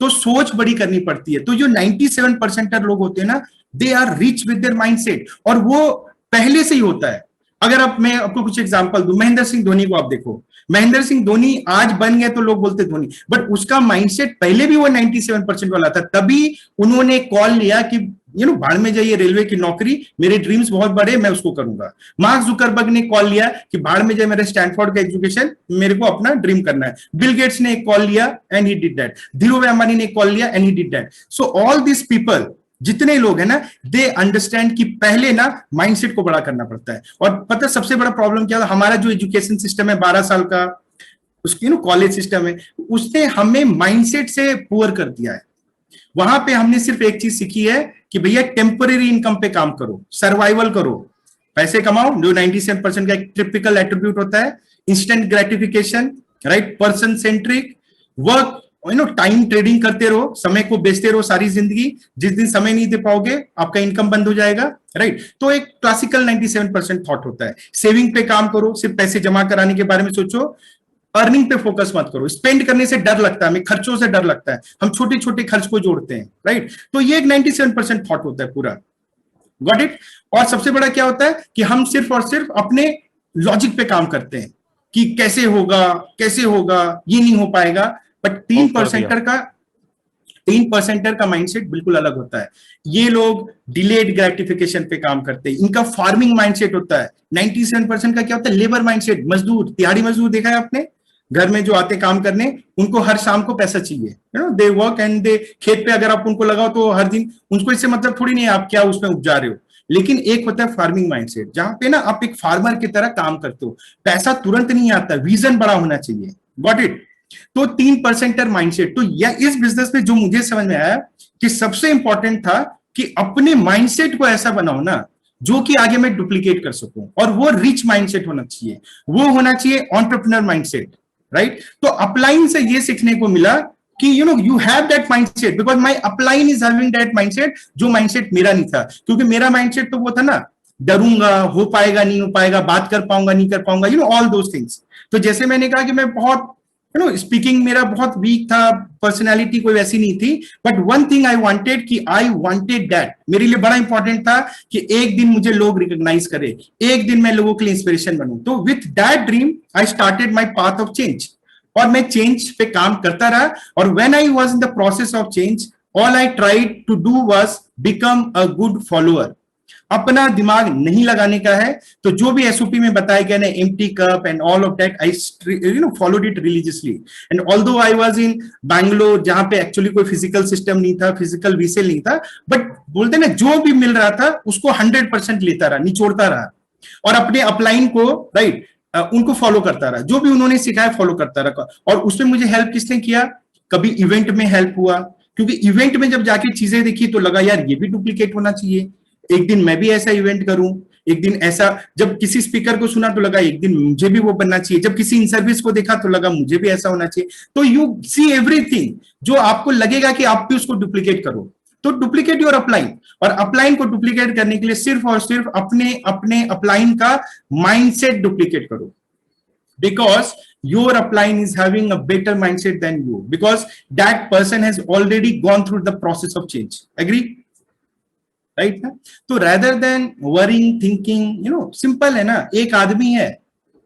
तो सोच बड़ी करनी पड़ती है। तो जो 97% लोग होते हैं ना, they are rich with their mindset, और वो पहले से ही होता है। अगर आप, मैं आपको कुछ एग्जांपल दूं, महेंद्र सिंह धोनी को आप देखो। महेंद्र सिंह धोनी आज बन गए तो लोग बोलते धोनी, बट उसका माइंडसेट पहले भी वो 97% वाला था। तभी उन्होंने कॉल लिया कि भाड़ में जाइए रेलवे की नौकरी, मेरे ड्रीम्स बहुत बड़े, मैं उसको करूंगा। मार्क जुकरबर्ग ने कॉल लिया कि भाड़ में जाए मेरे स्टैनफोर्ड का एजुकेशन, मेरे को अपना ड्रीम करना है। बिल गेट्स ने एक कॉल लिया and he did that. Dhirubhai Ambani ने कॉल लिया and he did that. So all this people, जितने लोग हैं ना, दे अंडरस्टैंड कि पहले ना माइंडसेट को बड़ा करना पड़ता है। और पता सबसे बड़ा प्रॉब्लम क्या है? हमारा जो एजुकेशन सिस्टम है 12 साल का, उसकी कॉलेज सिस्टम है, उसने हमें माइंडसेट से पुअर कर दिया है। वहां पे हमने सिर्फ एक चीज सीखी है कि भैया टेम्पररी इनकम पे काम करो, सर्वाइवल करो, पैसे कमाओ, जो 97% का एक टिपिकल एट्रीब्यूट होता है। Instant gratification, right? Person centric work, time trading करते रहो, समय को बेचते रहो सारी जिंदगी। जिस दिन समय नहीं दे पाओगे आपका इनकम बंद हो जाएगा, राइट? तो एक क्लासिकल 97% थॉट होता है। सेविंग पे काम करो, सिर्फ पैसे जमा कराने के बारे में सोचो, अर्निंग पे फोकस मत करो। स्पेंड करने से डर लगता है हमें, खर्चों से डर लगता है, हम छोटे छोटे खर्च को जोड़ते हैं, राइट? तो ये एक 97% थॉट होता है पूरा। Got it? और सबसे बड़ा क्या होता है कि हम सिर्फ और सिर्फ अपने लॉजिक पे काम करते हैं कि कैसे होगा, कैसे होगा, ये नहीं हो पाएगा। बट 3% का माइंडसेट बिल्कुल अलग होता है। ये लोग डिलेड ग्रेटिफिकेशन पे काम करते हैं, इनका फार्मिंग माइंडसेट होता है। 97% का क्या होता है? लेबर माइंडसेट, मजदूर, दिहाड़ी मजदूर देखा है आपने? घर में जो आते काम करने, उनको हर शाम को पैसा चाहिए, दे वर्क एंड दे, खेत पे अगर आप उनको लगाओ तो हर दिन, उनको इससे मतलब थोड़ी नहीं है आप क्या उसमें उपजा रहे हो। लेकिन एक होता है फार्मिंग माइंडसेट, जहां पे ना आप एक फार्मर की तरह काम करते हो, पैसा तुरंत नहीं आता, विजन बड़ा होना चाहिए। Got it? तो 3% माइंडसेट। तो यह इस बिजनेस में जो मुझे समझ में आया कि सबसे इंपॉर्टेंट था कि अपने माइंडसेट को ऐसा बनाओ ना जो कि आगे मैं डुप्लीकेट कर सकूं, और वो रिच माइंडसेट होना चाहिए, वो होना चाहिए एंटरप्रेन्योर माइंडसेट, राइट? तो अपलाइन से ये सीखने को मिला कि you have that mindset, because my upline is having that mindset, जो माइंडसेट मेरा नहीं था। क्योंकि मेरा माइंडसेट तो वो था ना, डरूंगा, हो पाएगा नहीं हो पाएगा, बात कर पाऊंगा नहीं कर पाऊंगा, ऑल दोज थिंग्स। तो जैसे मैंने कहा कि मैं बहुत स्पीकिंग मेरा बहुत वीक था, पर्सनालिटी कोई वैसी नहीं थी, but one thing I wanted कि आई वांटेड दैट, मेरे लिए बड़ा इंपॉर्टेंट था कि एक दिन मुझे लोग रिकॉग्नाइज करें, एक दिन मैं लोगों के लिए इंस्पिरेशन बनूं। तो with that dream I started my path of change, और मैं चेंज पे काम करता रहा। और when I was in the process of change, all I tried to do was become a good follower. अपना दिमाग नहीं लगाने का है। तो जो भी एसओपी में बताया गया ना, empty cup and all of that, I followed it religiously. And although I was इन बैंगलोर, जहां पे एक्चुअली कोई फिजिकल सिस्टम नहीं था, फिजिकल वीसेल नहीं था, बट बोलते ना जो भी मिल रहा था उसको 100% लेता रहा, निचोड़ता रहा, और अपने अपलाइन को, राइट, उनको फॉलो करता रहा, जो भी उन्होंने सिखाया फॉलो करता रहा। और उसमें मुझे हेल्प किसने किया? कभी इवेंट में हेल्प हुआ, क्योंकि इवेंट में जब जाके चीजें देखी तो लगा यार ये भी डुप्लीकेट होना चाहिए, एक दिन मैं भी ऐसा इवेंट करूं, एक दिन ऐसा, जब किसी स्पीकर को सुना तो लगा एक दिन मुझे भी वो बनना चाहिए, जब किसी इन सर्विस को देखा तो लगा मुझे भी ऐसा होना चाहिए। तो यू सी एवरीथिंग, जो आपको लगेगा कि आप भी उसको डुप्लीकेट करो, तो डुप्लीकेट योर अपलाइन। और अपलाइन को डुप्लीकेट करने के लिए सिर्फ और सिर्फ अपने अपलाइन का माइंडसेट डुप्लीकेट करो, because your upline is having a better mindset than you, because that person has already gone through the process of change. Agree? Right ना? तो rather than worrying, thinking, simple है ना, एक आदमी है,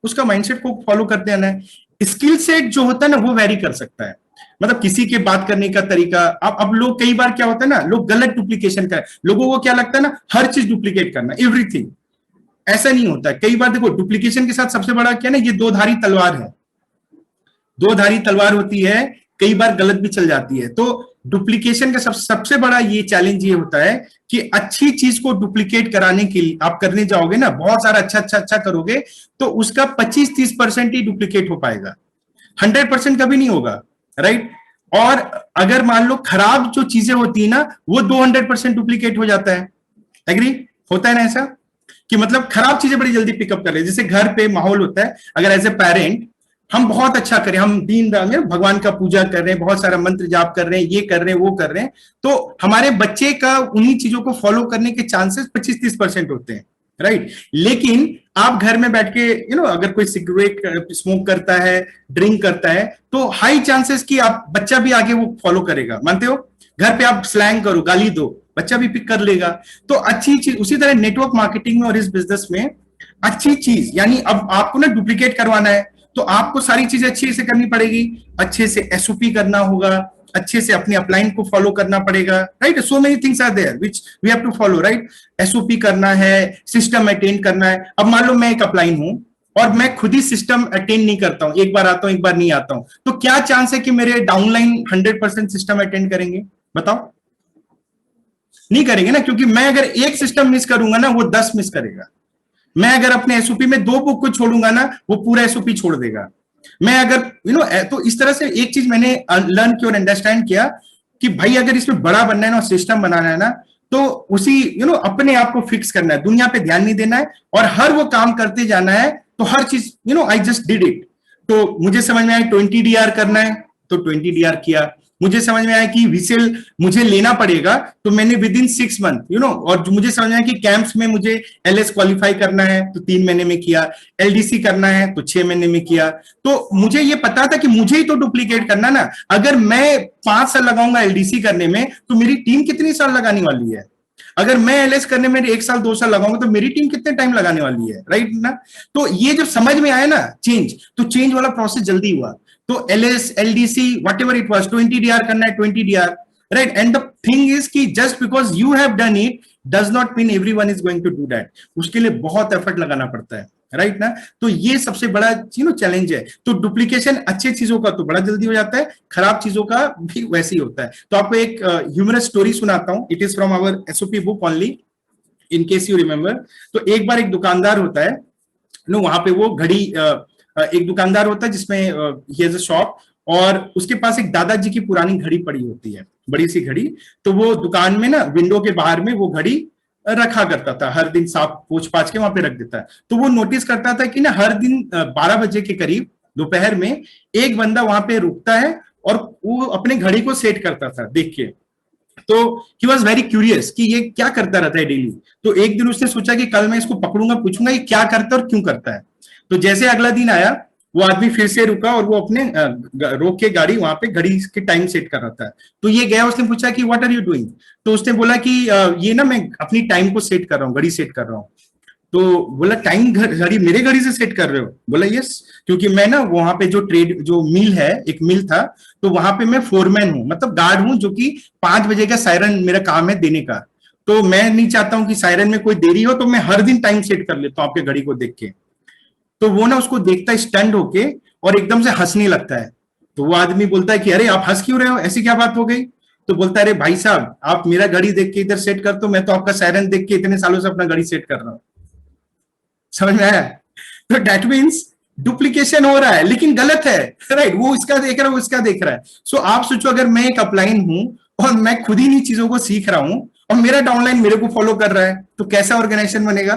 उसका माइंडसेट को फॉलो करते हैं ना। स्किल सेट जो होता है ना वो वेरी कर सकता है, मतलब किसी के बात करने का तरीका। अब लोग कई बार क्या होता है ना, लोग गलत डुप्लीकेशन कर, लोगों को क्या लगता है ना, हर चीज डुप्लीकेट करना, एवरीथिंग। ऐसा नहीं होता है। कई बार देखो डुप्लीकेशन के साथ सबसे बड़ा क्या ना, ये दो धारी तलवार है, दो धारी तलवार होती है, कई बार गलत भी चल जाती है। तो डुप्लीकेशन का सबसे बड़ा ये चैलेंज ये होता है कि अच्छी चीज को डुप्लीकेट कराने के लिए आप करने जाओगे ना, बहुत सारा अच्छा करोगे तो उसका 25-30% ही डुप्लीकेट हो पाएगा, 100% कभी नहीं होगा, राइट। और अगर मान लो खराब जो चीजें होती है ना, वो 200% डुप्लीकेट हो जाता है। एग्री होता है ना ऐसा, कि मतलब खराब चीजें बड़ी जल्दी पिकअप कर ले। जैसे घर पे माहौल होता है, अगर एज ए पेरेंट हम बहुत अच्छा करें, हम दीन भगवान का पूजा कर रहे हैं, बहुत सारा मंत्र जाप कर रहे हैं, ये कर रहे हैं, वो कर रहे हैं, तो हमारे बच्चे का उन्हीं चीजों को फॉलो करने के चांसेस 25-30% होते हैं, राइट। लेकिन आप घर में बैठ के अगर कोई सिगरेट स्मोक करता है, ड्रिंक करता है, तो हाई चांसेस कि आप बच्चा भी आगे वो फॉलो करेगा। मानते हो? घर पे आप स्लैंग करो, गाली दो, बच्चा भी पिक कर लेगा। तो अच्छी चीज उसी तरह नेटवर्क मार्केटिंग में और इस बिजनेस में अच्छी चीज, यानी अब आपको ना डुप्लीकेट करवाना है तो आपको सारी चीजें अच्छे से करनी पड़ेगी, अच्छे से एसओपी करना होगा, अच्छे से अपने अपलाइन को फॉलो करना पड़ेगा, right. So many things are there which we have to follow, right. SOP करना है, सिस्टम अटेंड करना है। अब मान लो मैं एक अपलाइन हूं और मैं खुद ही सिस्टम अटेंड नहीं करता हूं, एक बार आता हूं एक बार नहीं आता हूं, तो क्या चांस है कि मेरे डाउनलाइन 100% सिस्टम अटेंड करेंगे? बताओ, नहीं करेंगे ना, क्योंकि मैं अगर एक सिस्टम मिस करूंगा ना, वो 10 मिस करेगा। मैं अगर अपने एसओपी में 2 बुक को छोड़ूंगा ना, वो पूरा एसओपी छोड़ देगा। मैं अगर तो इस तरह से एक चीज मैंने लर्न किया और अंडरस्टैंड किया कि भाई अगर इसमें बड़ा बनना है ना, सिस्टम बनाना है ना, तो उसी अपने आप को फिक्स करना है, दुनिया पे ध्यान नहीं देना है और हर वो काम करते जाना है। तो हर चीज आई जस्ट डिड इट। तो मुझे समझ में आया 20 डीआर करना है तो 20 डीआर किया। मुझे समझ में आया कि विसेल मुझे लेना पड़ेगा तो मैंने विद इन 6 मंथ और मुझे समझ में आया कि कैंप्स में मुझे एलएस क्वालिफाई करना है तो 3 महीने में किया, एलडीसी करना है तो 6 महीने में किया। तो मुझे ये पता था कि मुझे ही तो डुप्लीकेट करना ना। अगर मैं 5 साल लगाऊंगा एलडीसी करने में तो मेरी टीम कितनी साल लगाने वाली है? अगर मैं एलएस करने में 1 साल 2 साल लगाऊंगा तो मेरी टीम कितने टाइम लगाने वाली है, राइट ना। तो ये जब समझ में आया ना चेंज, तो चेंज वाला प्रोसेस जल्दी हुआ। तो LS, LDC, whatever it was, 20 DR करना है 20 DR, right. And the thing is कि just because you have done it does not mean everyone is going to do that. उसके लिए बहुत एफर्ट लगाना पड़ता है, राइट ना। तो ये सबसे बड़ा चैलेंज है। तो डुप्लीकेशन अच्छी चीजों का तो बड़ा जल्दी हो जाता है, खराब चीजों का भी वैसे ही होता है। तो आपको एक ह्यूमरस स्टोरी सुनाता हूं। It is from our SOP book only, in case you remember. तो एक बार एक दुकानदार होता है, वहां पे वो घड़ी, एक दुकानदार होता है जिसमें ही हैज अ शॉप, और उसके पास एक दादाजी की पुरानी घड़ी पड़ी होती है, बड़ी सी घड़ी। तो वो दुकान में ना विंडो के बाहर में वो घड़ी रखा करता था, हर दिन साफ पोंछ पाछ के वहां पे रख देता है। तो वो नोटिस करता था कि ना हर दिन 12 बजे के करीब दोपहर में एक बंदा वहां पे रुकता है और वो अपने घड़ी को सेट करता था देख के। तो ही वॉज वेरी क्यूरियस कि ये क्या करता रहता है डेली। तो एक दिन उसने सोचा कि कल मैं इसको पकड़ूंगा, पूछूंगा ये क्या करता है और क्यों करता है। तो जैसे अगला दिन आया, वो आदमी फिर से रुका और वो अपने रोक के गाड़ी वहां पे घड़ी के टाइम सेट कर रहा था। तो ये गया, उसने पूछा कि व्हाट आर यू डूइंग? तो उसने बोला कि ये ना मैं अपनी टाइम को सेट कर रहा हूँ, घड़ी सेट कर रहा हूँ। तो बोला टाइम घड़ी मेरे घड़ी से सेट कर रहे हो? बोला यस, क्योंकि मैं ना वहां पे जो मिल है, एक मिल था, तो वहां पे मैं फोरमैन हूँ, मतलब गार्ड हूँ, जो कि 5 बजे का सायरन मेरा काम है देने का। तो मैं नहीं चाहता हूँ कि सायरन में कोई देरी हो, तो मैं हर दिन टाइम सेट कर लेता हूँ आपके घड़ी को देख के। तो वो ना उसको देखता है स्टंड होके और एकदम से हंसने लगता है। तो वो आदमी बोलता है कि अरे आप हंस क्यों रहे हो, ऐसी क्या बात हो गई? तो बोलता है अरे भाई साहब, आप मेरा घड़ी देख के इधर सेट कर, तो मैं तो आपका सायरन देख के इतने सालों से अपना घड़ी सेट कर रहा हूं। समझ में आया? तो डेट मीन्स डुप्लीकेशन हो रहा है, लेकिन गलत है, राइट। वो इसका देख रहा है, वो इसका देख रहा है। सो आप सोचो, अगर मैं एक अपलाइन हूं और मैं खुद ही इन चीजों को सीख रहा हूं और मेरा डाउनलाइन मेरे को फॉलो कर रहा है, तो कैसा ऑर्गेनाइजेशन बनेगा,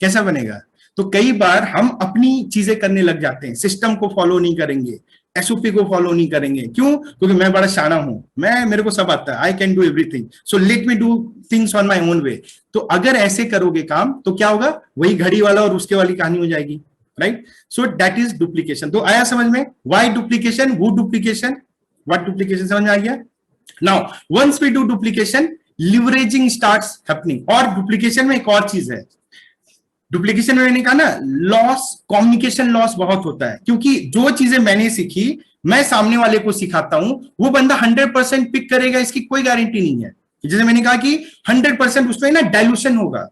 कैसा बनेगा? तो कई बार हम अपनी चीजें करने लग जाते हैं, सिस्टम को फॉलो नहीं करेंगे, एसओपी को फॉलो नहीं करेंगे। क्यों? क्योंकि मैं बड़ा शाना हूं, मेरे को सब आता है, I can do everything, so let me do things on my own way. तो अगर ऐसे करोगे काम तो क्या होगा? वही घड़ी वाला और उसके वाली कहानी हो जाएगी, right. So that is duplication. तो आया समझ में? Why duplication, who duplication, what duplication, समझ में आ गया? Now once we do duplication, leveraging starts happening. और डुप्लीकेशन में एक और चीज है, डुप्लीकेशन में मैंने कहा ना, लॉस, कम्युनिकेशन लॉस बहुत होता है, क्योंकि जो चीजें मैंने सीखी मैं सामने वाले को सिखाता हूं, वो बंदा 100% पिक करेगा, इसकी कोई गारंटी नहीं है। जैसे मैंने कहा कि 100% उसमें ना डाइल्यूशन होगा,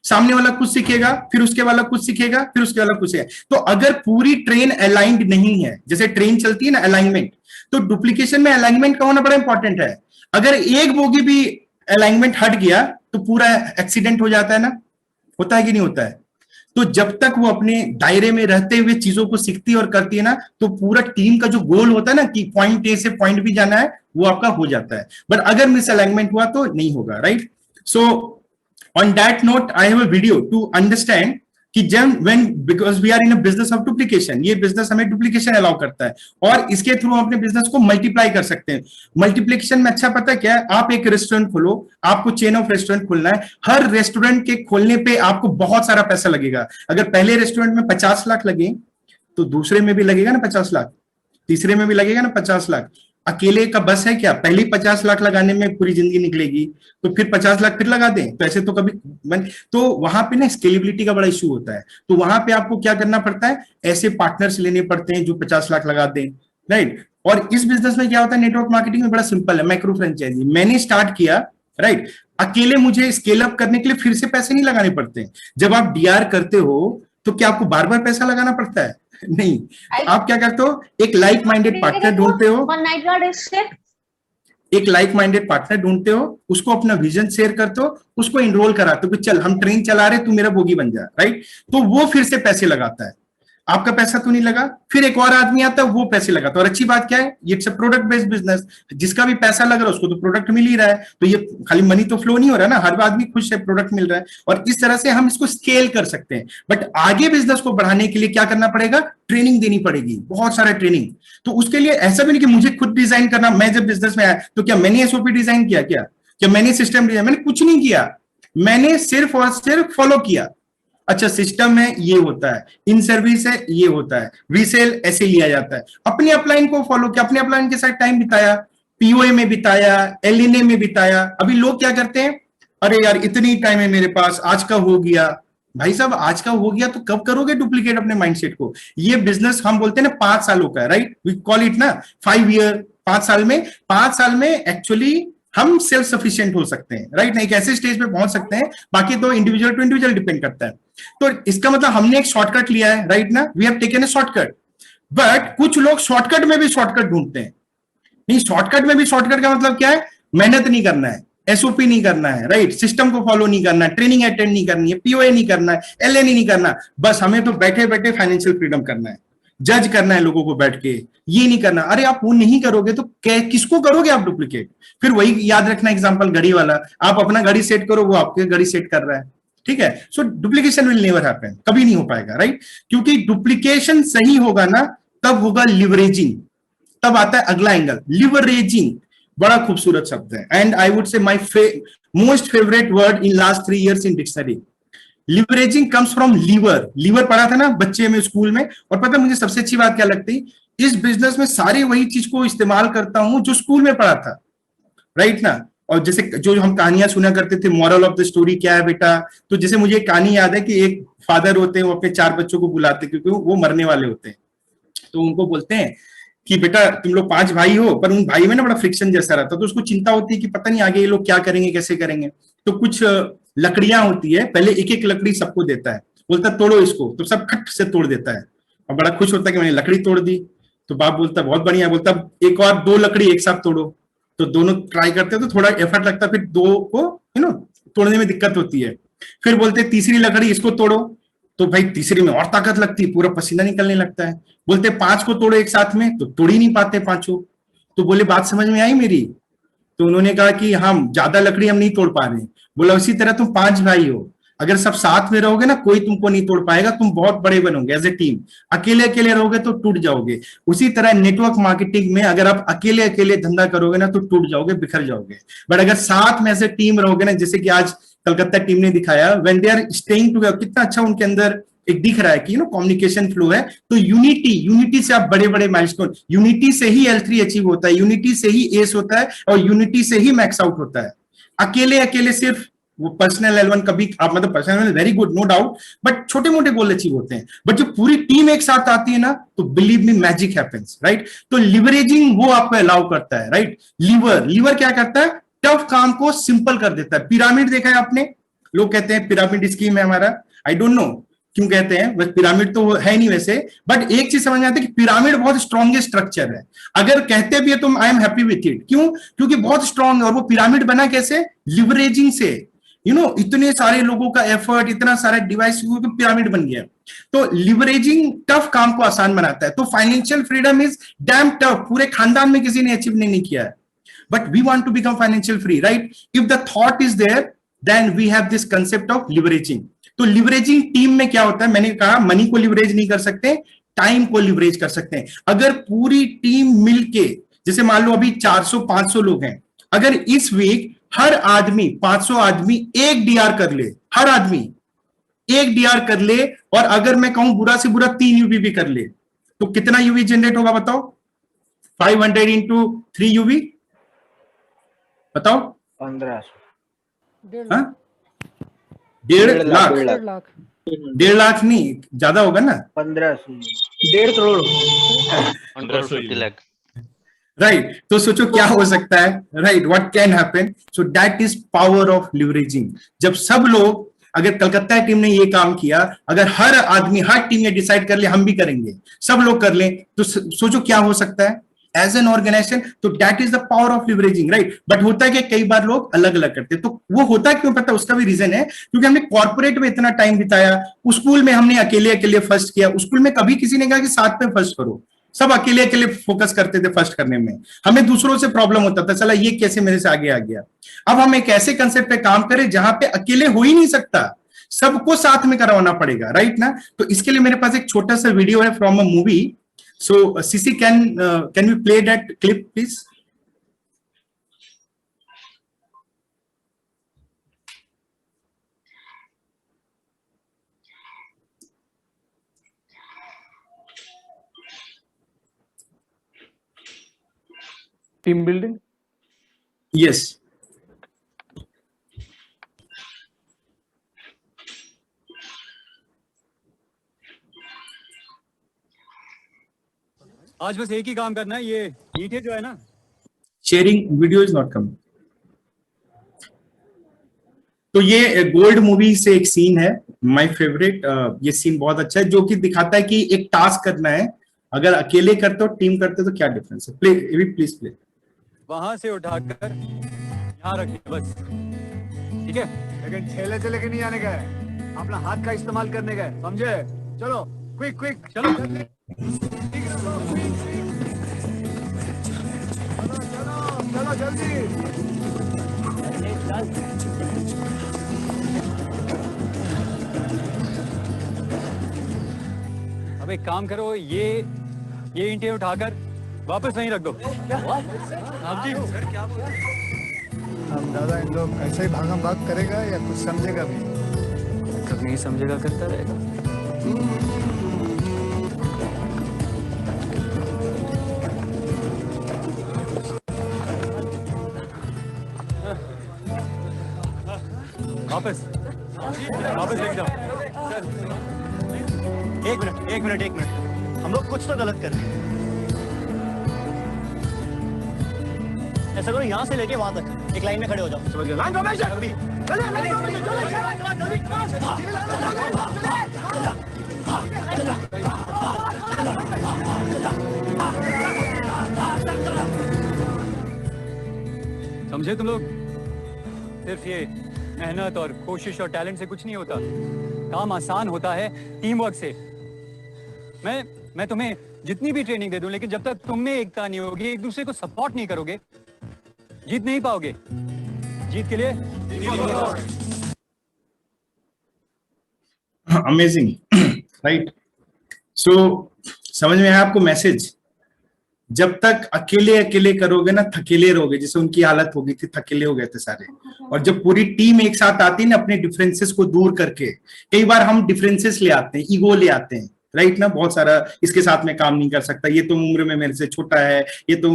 सामने वाला कुछ सीखेगा, फिर उसके वाला कुछ सीखेगा, फिर उसके वाला कुछ सीखेगा। तो अगर पूरी ट्रेन अलाइंड नहीं है, जैसे ट्रेन चलती है ना अलाइनमेंट, तो डुप्लीकेशन में अलाइनमेंट का होना बड़ा इंपॉर्टेंट है। अगर एक बोगी भी अलाइनमेंट हट गया तो पूरा एक्सीडेंट हो जाता है ना, होता है कि नहीं होता है। तो जब तक वो अपने दायरे में रहते हुए चीजों को सीखती है और करती है ना, तो पूरा टीम का जो गोल होता है ना कि पॉइंट ए से पॉइंट बी जाना है, वो आपका हो जाता है। बट अगर मिस अलाइनमेंट हुआ तो नहीं होगा, right. So on that note, I have a video to understand कि because we are in a business of duplication, ये business हमें duplication allow करता है और इसके थ्रू हम अपने business को multiply कर सकते हैं। Multiplication में अच्छा पता है क्या है, आप एक रेस्टोरेंट खोलो, आपको चेन ऑफ रेस्टोरेंट खोलना है, हर रेस्टोरेंट के खोलने पे आपको बहुत सारा पैसा लगेगा। अगर पहले रेस्टोरेंट में 50 लाख लगे तो दूसरे में भी लगेगा ना 50 लाख, तीसरे में भी लगेगा ना 50 लाख। अकेले का बस है क्या, पहले 50 लाख लगाने में पूरी जिंदगी निकलेगी, तो फिर 50 लाख फिर लगा दें, तो ऐसे तो कभी तो वहां पे ना स्केलेबिलिटी का बड़ा इशू होता है। तो वहां पे आपको क्या करना पड़ता है, ऐसे पार्टनर्स लेने पड़ते हैं जो 50 लाख लगा दें, राइट। और इस बिजनेस में क्या होता है, नेटवर्क मार्केटिंग में बड़ा सिंपल है, माइक्रो फ्रेंचाइजी मैंने स्टार्ट किया, राइट। अकेले मुझे स्केल अप करने के लिए फिर से पैसे नहीं लगाने पड़ते। जब आप डीआर करते हो तो क्या आपको बार बार पैसा लगाना पड़ता है? नहीं। तो आप क्या करते हो, एक लाइक माइंडेड पार्टनर ढूंढते हो, एक लाइक माइंडेड पार्टनर ढूंढते हो, उसको अपना विजन शेयर करते हो, उसको इनरोल कराते हो कि चल हम ट्रेन चला रहे, तू मेरा बोगी बन जा, राइट। तो वो फिर से पैसे लगाता है, आपका पैसा तो नहीं लगा, फिर एक और आदमी आता है वो पैसे लगाता है। और अच्छी बात क्या है, it's a product based business, जिसका भी पैसा लग रहा है उसको तो प्रोडक्ट मिल ही रहा है। तो ये खाली मनी तो फ्लो नहीं हो रहा है ना, हर आदमी खुश है, प्रोडक्ट मिल रहा है। और इस तरह से हम इसको स्केल कर सकते हैं। बट आगे बिजनेस को बढ़ाने के लिए क्या करना पड़ेगा, ट्रेनिंग देनी पड़ेगी, बहुत सारा ट्रेनिंग। तो उसके लिए ऐसा भी नहीं कि मुझे खुद डिजाइन करना, मैं जब बिजनेस में आया तो क्या मैंने एसओपी डिजाइन किया, क्या मैंने सिस्टम डिजाइन, मैंने कुछ नहीं किया, मैंने सिर्फ और सिर्फ फॉलो किया। अच्छा सिस्टम में ये होता है, इन सर्विस है ये होता है, रीसेल ऐसे लिया जाता है, अपने अपलाइन को फॉलो किया, अपने अपलाइन के साथ टाइम बिताया, पीओए में बिताया, एलएनए में बिताया। अभी लोग क्या करते हैं, अरे यार इतनी टाइम है मेरे पास, आज का हो गया। भाई साहब आज का हो गया तो कब करोगे डुप्लीकेट अपने माइंडसेट को। ये बिजनेस हम बोलते हैं ना 5 सालों का है, राइट, वी कॉल इट ना 5 ईयर। 5 साल में एक्चुअली हम सेल्फ सफिशिएंट हो सकते हैं, राइट ना, एक ऐसे स्टेज पे पहुंच सकते हैं। बाकी तो इंडिविजुअल टू इंडिविजुअल डिपेंड करता है। तो इसका मतलब हमने एक शॉर्टकट लिया है, राइट ना, we have taken a shortcut. But कुछ लोग शॉर्टकट में भी शॉर्टकट ढूंढते हैं। नहीं, शॉर्टकट में भी शॉर्टकट का मतलब क्या है, मेहनत नहीं करना है, एसओपी नहीं करना है, राइट, सिस्टम को फॉलो नहीं करना है, ट्रेनिंग अटेंड नहीं करनी है, पीओए नहीं करना है, एलएनए नहीं करना, बस हमें तो बैठे बैठे फाइनेंशियल फ्रीडम करना है, जज करना है लोगों को बैठ के, ये नहीं करना। अरे आप वो नहीं करोगे तो किसको करोगे आप डुप्लीकेट। फिर वही याद रखना एग्जांपल घड़ी वाला, आप अपना घड़ी सेट करो, वो आपके घड़ी सेट कर रहा है, ठीक है। सो डुप्लीकेशन विल नेवर हैपन, कभी नहीं हो पाएगा, राइट। क्योंकि डुप्लीकेशन सही होगा ना तब होगा लिवरेजिंग, तब आता है अगला एंगल, लिवरेजिंग, बड़ा खूबसूरत शब्द है। And I would say my most favourite word in last 3 years in dictionary. Leveraging comes from lever. Lever पढ़ा था ना बच्चे में स्कूल में। और पता है मुझे सबसे अच्छी बात क्या लगती, इस बिजनेस में सारी वही चीज को इस्तेमाल करता हूं जो स्कूल में पढ़ा था, राइट ना। और जैसे जो हम कहानियां सुना करते थे, मॉरल ऑफ द स्टोरी क्या है बेटा, तो जैसे मुझे एक कहानी याद है कि एक फादर होते हैं, वो अपने 4 बच्चों को बुलाते क्योंकि वो मरने वाले होते हैं। तो उनको बोलते हैं कि बेटा तुम लोग 5 भाई हो, पर उन भाई में ना बड़ा फ्रिक्शन जैसा रहता, तो उसको चिंता होती है कि पता नहीं आगे ये लोग क्या करेंगे, कैसे करेंगे। तो कुछ लकड़ियां होती है, पहले एक एक लकड़ी सबको देता है, बोलता है तोड़ो इसको, तो सब खट से तोड़ देता है और बड़ा खुश होता है कि मैंने लकड़ी तोड़ दी। तो बाप बोलता है बहुत बढ़िया, बोलता एक और 2 लकड़ी एक साथ तोड़ो। तो दोनों ट्राई करते हैं तो थोड़ा एफर्ट लगता है, फिर 2 को तोड़ने में दिक्कत होती है। फिर बोलते तीसरी लकड़ी इसको तोड़ो, तो भाई तीसरी में और ताकत लगती है, पूरा पसीना निकलने लगता है। बोलते 5 को तोड़ो एक साथ में, तो तोड़ ही नहीं पाते 5। तो बोले बात समझ में आई मेरी। तो उन्होंने कहा कि हम ज्यादा लकड़ी हम नहीं तोड़ पा रहे। बोला उसी तरह तुम 5 भाई हो, अगर सब साथ में रहोगे ना कोई तुमको नहीं तोड़ पाएगा, तुम बहुत बड़े बनोगे एज ए टीम। अकेले अकेले रहोगे तो टूट जाओगे। उसी तरह नेटवर्क मार्केटिंग में अगर आप अकेले अकेले धंधा करोगे ना तो टूट जाओगे, बिखर जाओगे। बट अगर साथ में एज ए टीम रहोगे ना, जैसे कि आज कलकत्ता टीम ने दिखाया, when they are staying together, कितना अच्छा उनके अंदर एक दिख रहा है कि कम्युनिकेशन फ्लो है। तो यूनिटी से आप बड़े बड़े माइलस्टोन, यूनिटी से ही L3 अचीव होता है, यूनिटी से ही एस होता है और यूनिटी से ही मैक्स आउट होता है। अकेले अकेले सिर्फ वो पर्सनल L1 कभी आप मतलब personal very good no doubt, but छोटे मोटे गोल अचीव होते हैं। बट जब पूरी टीम एक साथ आती है ना, तो believe me magic happens, right. तो लिवरेजिंग वो आपको अलाउ करता है, राइट। लीवर क्या करता है, टफ काम को सिंपल कर देता है। पिरामिड देखा है आपने, लोग कहते हैं पिरामिड स्कीम है हमारा, आई डोंट नो क्यों कहते हैं, बस पिरामिड तो है नहीं वैसे, बट एक चीज समझ में आती है कि पिरामिड बहुत स्ट्रॉन्गेस्ट स्ट्रक्चर है। अगर कहते भी है तो I am happy with it, क्यों, क्योंकि बहुत स्ट्रॉन्ग है। और वो पिरामिड बना कैसे, लिवरेजिंग से, इतने सारे लोगों का एफर्ट, इतना सारा डिवाइस, पिरामिड बन गया। तो लिवरेजिंग टफ काम को आसान बनाता है। तो financial freedom is damn tough, पूरे खानदान में किसी ने अचीव नहीं किया है, but we want to become financial free, right. If the thought is there, then we have this concept of leveraging. तो लिवरेजिंग टीम में क्या होता है, मैंने कहा मनी को लिवरेज नहीं कर सकते, टाइम को लिवरेज कर सकते हैं। अगर पूरी टीम मिलके, जैसे मान लो अभी 400-500 लोग हैं, अगर इस वीक हर आदमी 500 आदमी एक डीआर कर ले, हर आदमी एक डीआर कर ले, और अगर मैं कहूं बुरा से बुरा 3 यूवी भी कर ले, तो कितना यूवी जनरेट होगा बताओ, 500 इंटू 3 यूवी, बताओ 1500। 1.5 लाख, 1.5 लाख नहीं, ज्यादा होगा ना, 1500, 1.5 करोड़, 1550 लाख। राइट। तो सोचो क्या हो सकता है, right, what can happen. So that is power of leveraging. जब सब लोग, अगर कलकत्ता टीम ने ये काम किया, अगर हर आदमी, हर टीम ने डिसाइड कर ले हम भी करेंगे, सब लोग कर लें, तो सोचो क्या हो सकता है एज एन ऑर्गेनाइजेशन। तो that is the power of leveraging, right. But होता है कि कई बार लोग अलग अलग करते हैं, तो वो होता क्यों पता है, उसका भी रीजन है, क्योंकि हमने कॉर्पोरेट में इतना टाइम बिताया, स्कूल में हमने अकेले अकेले फर्स्ट किया, स्कूल में कभी किसी ने कहा कि साथ में फर्स्ट करो, सब अकेले अकेले फोकस करते थे फर्स्ट करने में, हमें दूसरों से प्रॉब्लम होता था, चला ये कैसे मेरे से आगे आ गया। अब हम एक ऐसे कंसेप्ट पे काम करें जहां पे अकेले हो ही नहीं सकता, सबको साथ में करवाना पड़ेगा, राइट ना। तो इसके लिए मेरे पास एक छोटा सा वीडियो है from a movie. So CC can we play that clip please. Team building, yes. आज बस एक ही काम करना है, ये ईंटें जो है ना, sharing video is not coming. तो ये गोल्ड मूवी से एक सीन है, माय फेवरेट। ये सीन बहुत अच्छा है, जो कि दिखाता है कि एक टास्क करना है, अगर अकेले करते हो टीम करते हो तो क्या डिफरेंस है। Play please play. वहां से उठाकर यहाँ रखिए बस, ठीक है। लेकिन ठेले चले के नहीं आने का है, अपना हाथ का इस्तेमाल करने का है, समझे। चलो क्विक क्विक, चलो चलो चलो जल्दी। अब एक काम करो, ये ईंटें उठाकर वापस वहीं रख दो। आप जी सर क्या बोल रहे हैं? हम दादा इन लोग ऐसे ही भागम भाग करेगा या कुछ समझेगा भी? कब नहीं समझेगा, करता रहेगा। वापस वापस लेके जाओ। एक मिनट, हम लोग कुछ तो गलत कर रहे हैं। ऐसा करो, यहाँ से लेके वहां तक एक लाइन में खड़े हो जाओ। समझ गए? Line formation. समझे तुम लोग? सिर्फ ये मेहनत और कोशिश और टैलेंट से कुछ नहीं होता, काम आसान होता है टीम वर्क से। मैं तुम्हें जितनी भी ट्रेनिंग दे दूं, लेकिन जब तक तुम में एकता नहीं होगी, एक दूसरे को सपोर्ट नहीं करोगे, जीत नहीं पाओगे। जीत के लिए अमेजिंग, राइट। सो समझ में आया आपको मैसेज? जब तक अकेले अकेले करोगे ना, थकेले रहोगे, जैसे उनकी हालत हो गई थी, थकेले हो गए थे सारे। और जब पूरी टीम एक साथ आती है ना, अपने डिफरेंसेस को दूर करके, कई बार हम डिफरेंसेस ले आते हैं, ईगो ले आते हैं, राइट ना, बहुत सारा इसके साथ में काम नहीं कर सकता, ये तो उम्र में मेरे से छोटा है, ये तो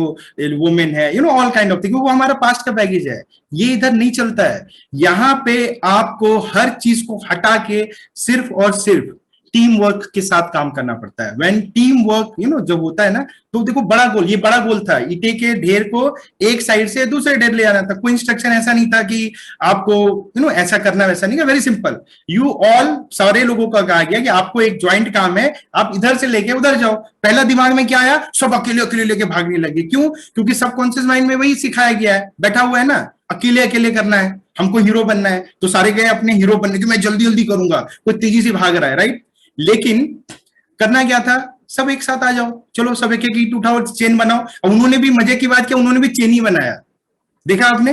वुमेन है, ऑल काइंड ऑफ थिंग, वो हमारा पास्ट का बैगेज है। ये इधर नहीं चलता है। यहाँ पे आपको हर चीज को हटा के सिर्फ और सिर्फ टीम वर्क के साथ काम करना पड़ता है। व्हेन टीम वर्क जब होता है ना, तो देखो बड़ा गोल, ये बड़ा गोल था, ईटे के ढेर को एक साइड से दूसरे ढेर ले आना था। कोई इंस्ट्रक्शन ऐसा नहीं था कि आपको ऐसा करना वैसा नहीं, वेरी सिंपल। यू ऑल, सारे लोगों का कहा गया कि आपको एक ज्वाइंट काम है, आप इधर से लेके उधर जाओ। पहला दिमाग में क्या आया, सब अकेले अकेले लेके भागने लगे। क्यों? क्योंकि सबकॉन्शियस माइंड में वही सिखाया गया है, बैठा हुआ है ना, अकेले अकेले करना है, हमको हीरो बनना है। तो सारे गए अपने हीरो बनने की, मैं जल्दी जल्दी करूंगा, कोई तेजी से भाग रहा है, राइट। लेकिन करना क्या था, सब एक साथ आ जाओ, चलो सब एक एक ईंट उठाओ, चेन बनाओ। और उन्होंने भी मजे की बात किया, उन्होंने भी चेन ही बनाया, देखा आपने।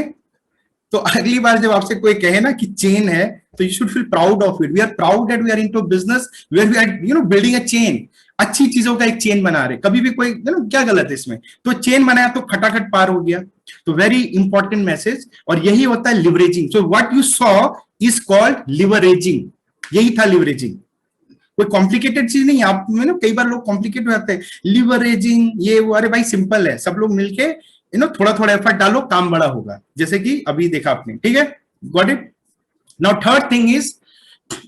तो अगली बार जब आपसे कोई कहे ना कि चेन है, तो you should feel proud of it. We are proud that we are into business where we are building a chain. अच्छी चीजों का एक चेन बना रहे, कभी भी कोई क्या गलत है इसमें। तो चेन बनाया तो खटाखट पार हो गया। तो वेरी इंपॉर्टेंट मैसेज, और यही होता है leveraging. So what you saw is called leveraging. यही था लिवरेजिंग, कोई कॉम्प्लिकेटेड चीज नहीं। आप कई बार लोग कॉम्प्लिकेट हो जाते हैं, लिवरेजिंग ये वो। अरे भाई सिंपल है, सब लोग मिलके थोड़ा थोड़ा एफर्ट डालो, काम बड़ा होगा, जैसे कि अभी देखा आपने, ठीक है, got it. Now third thing is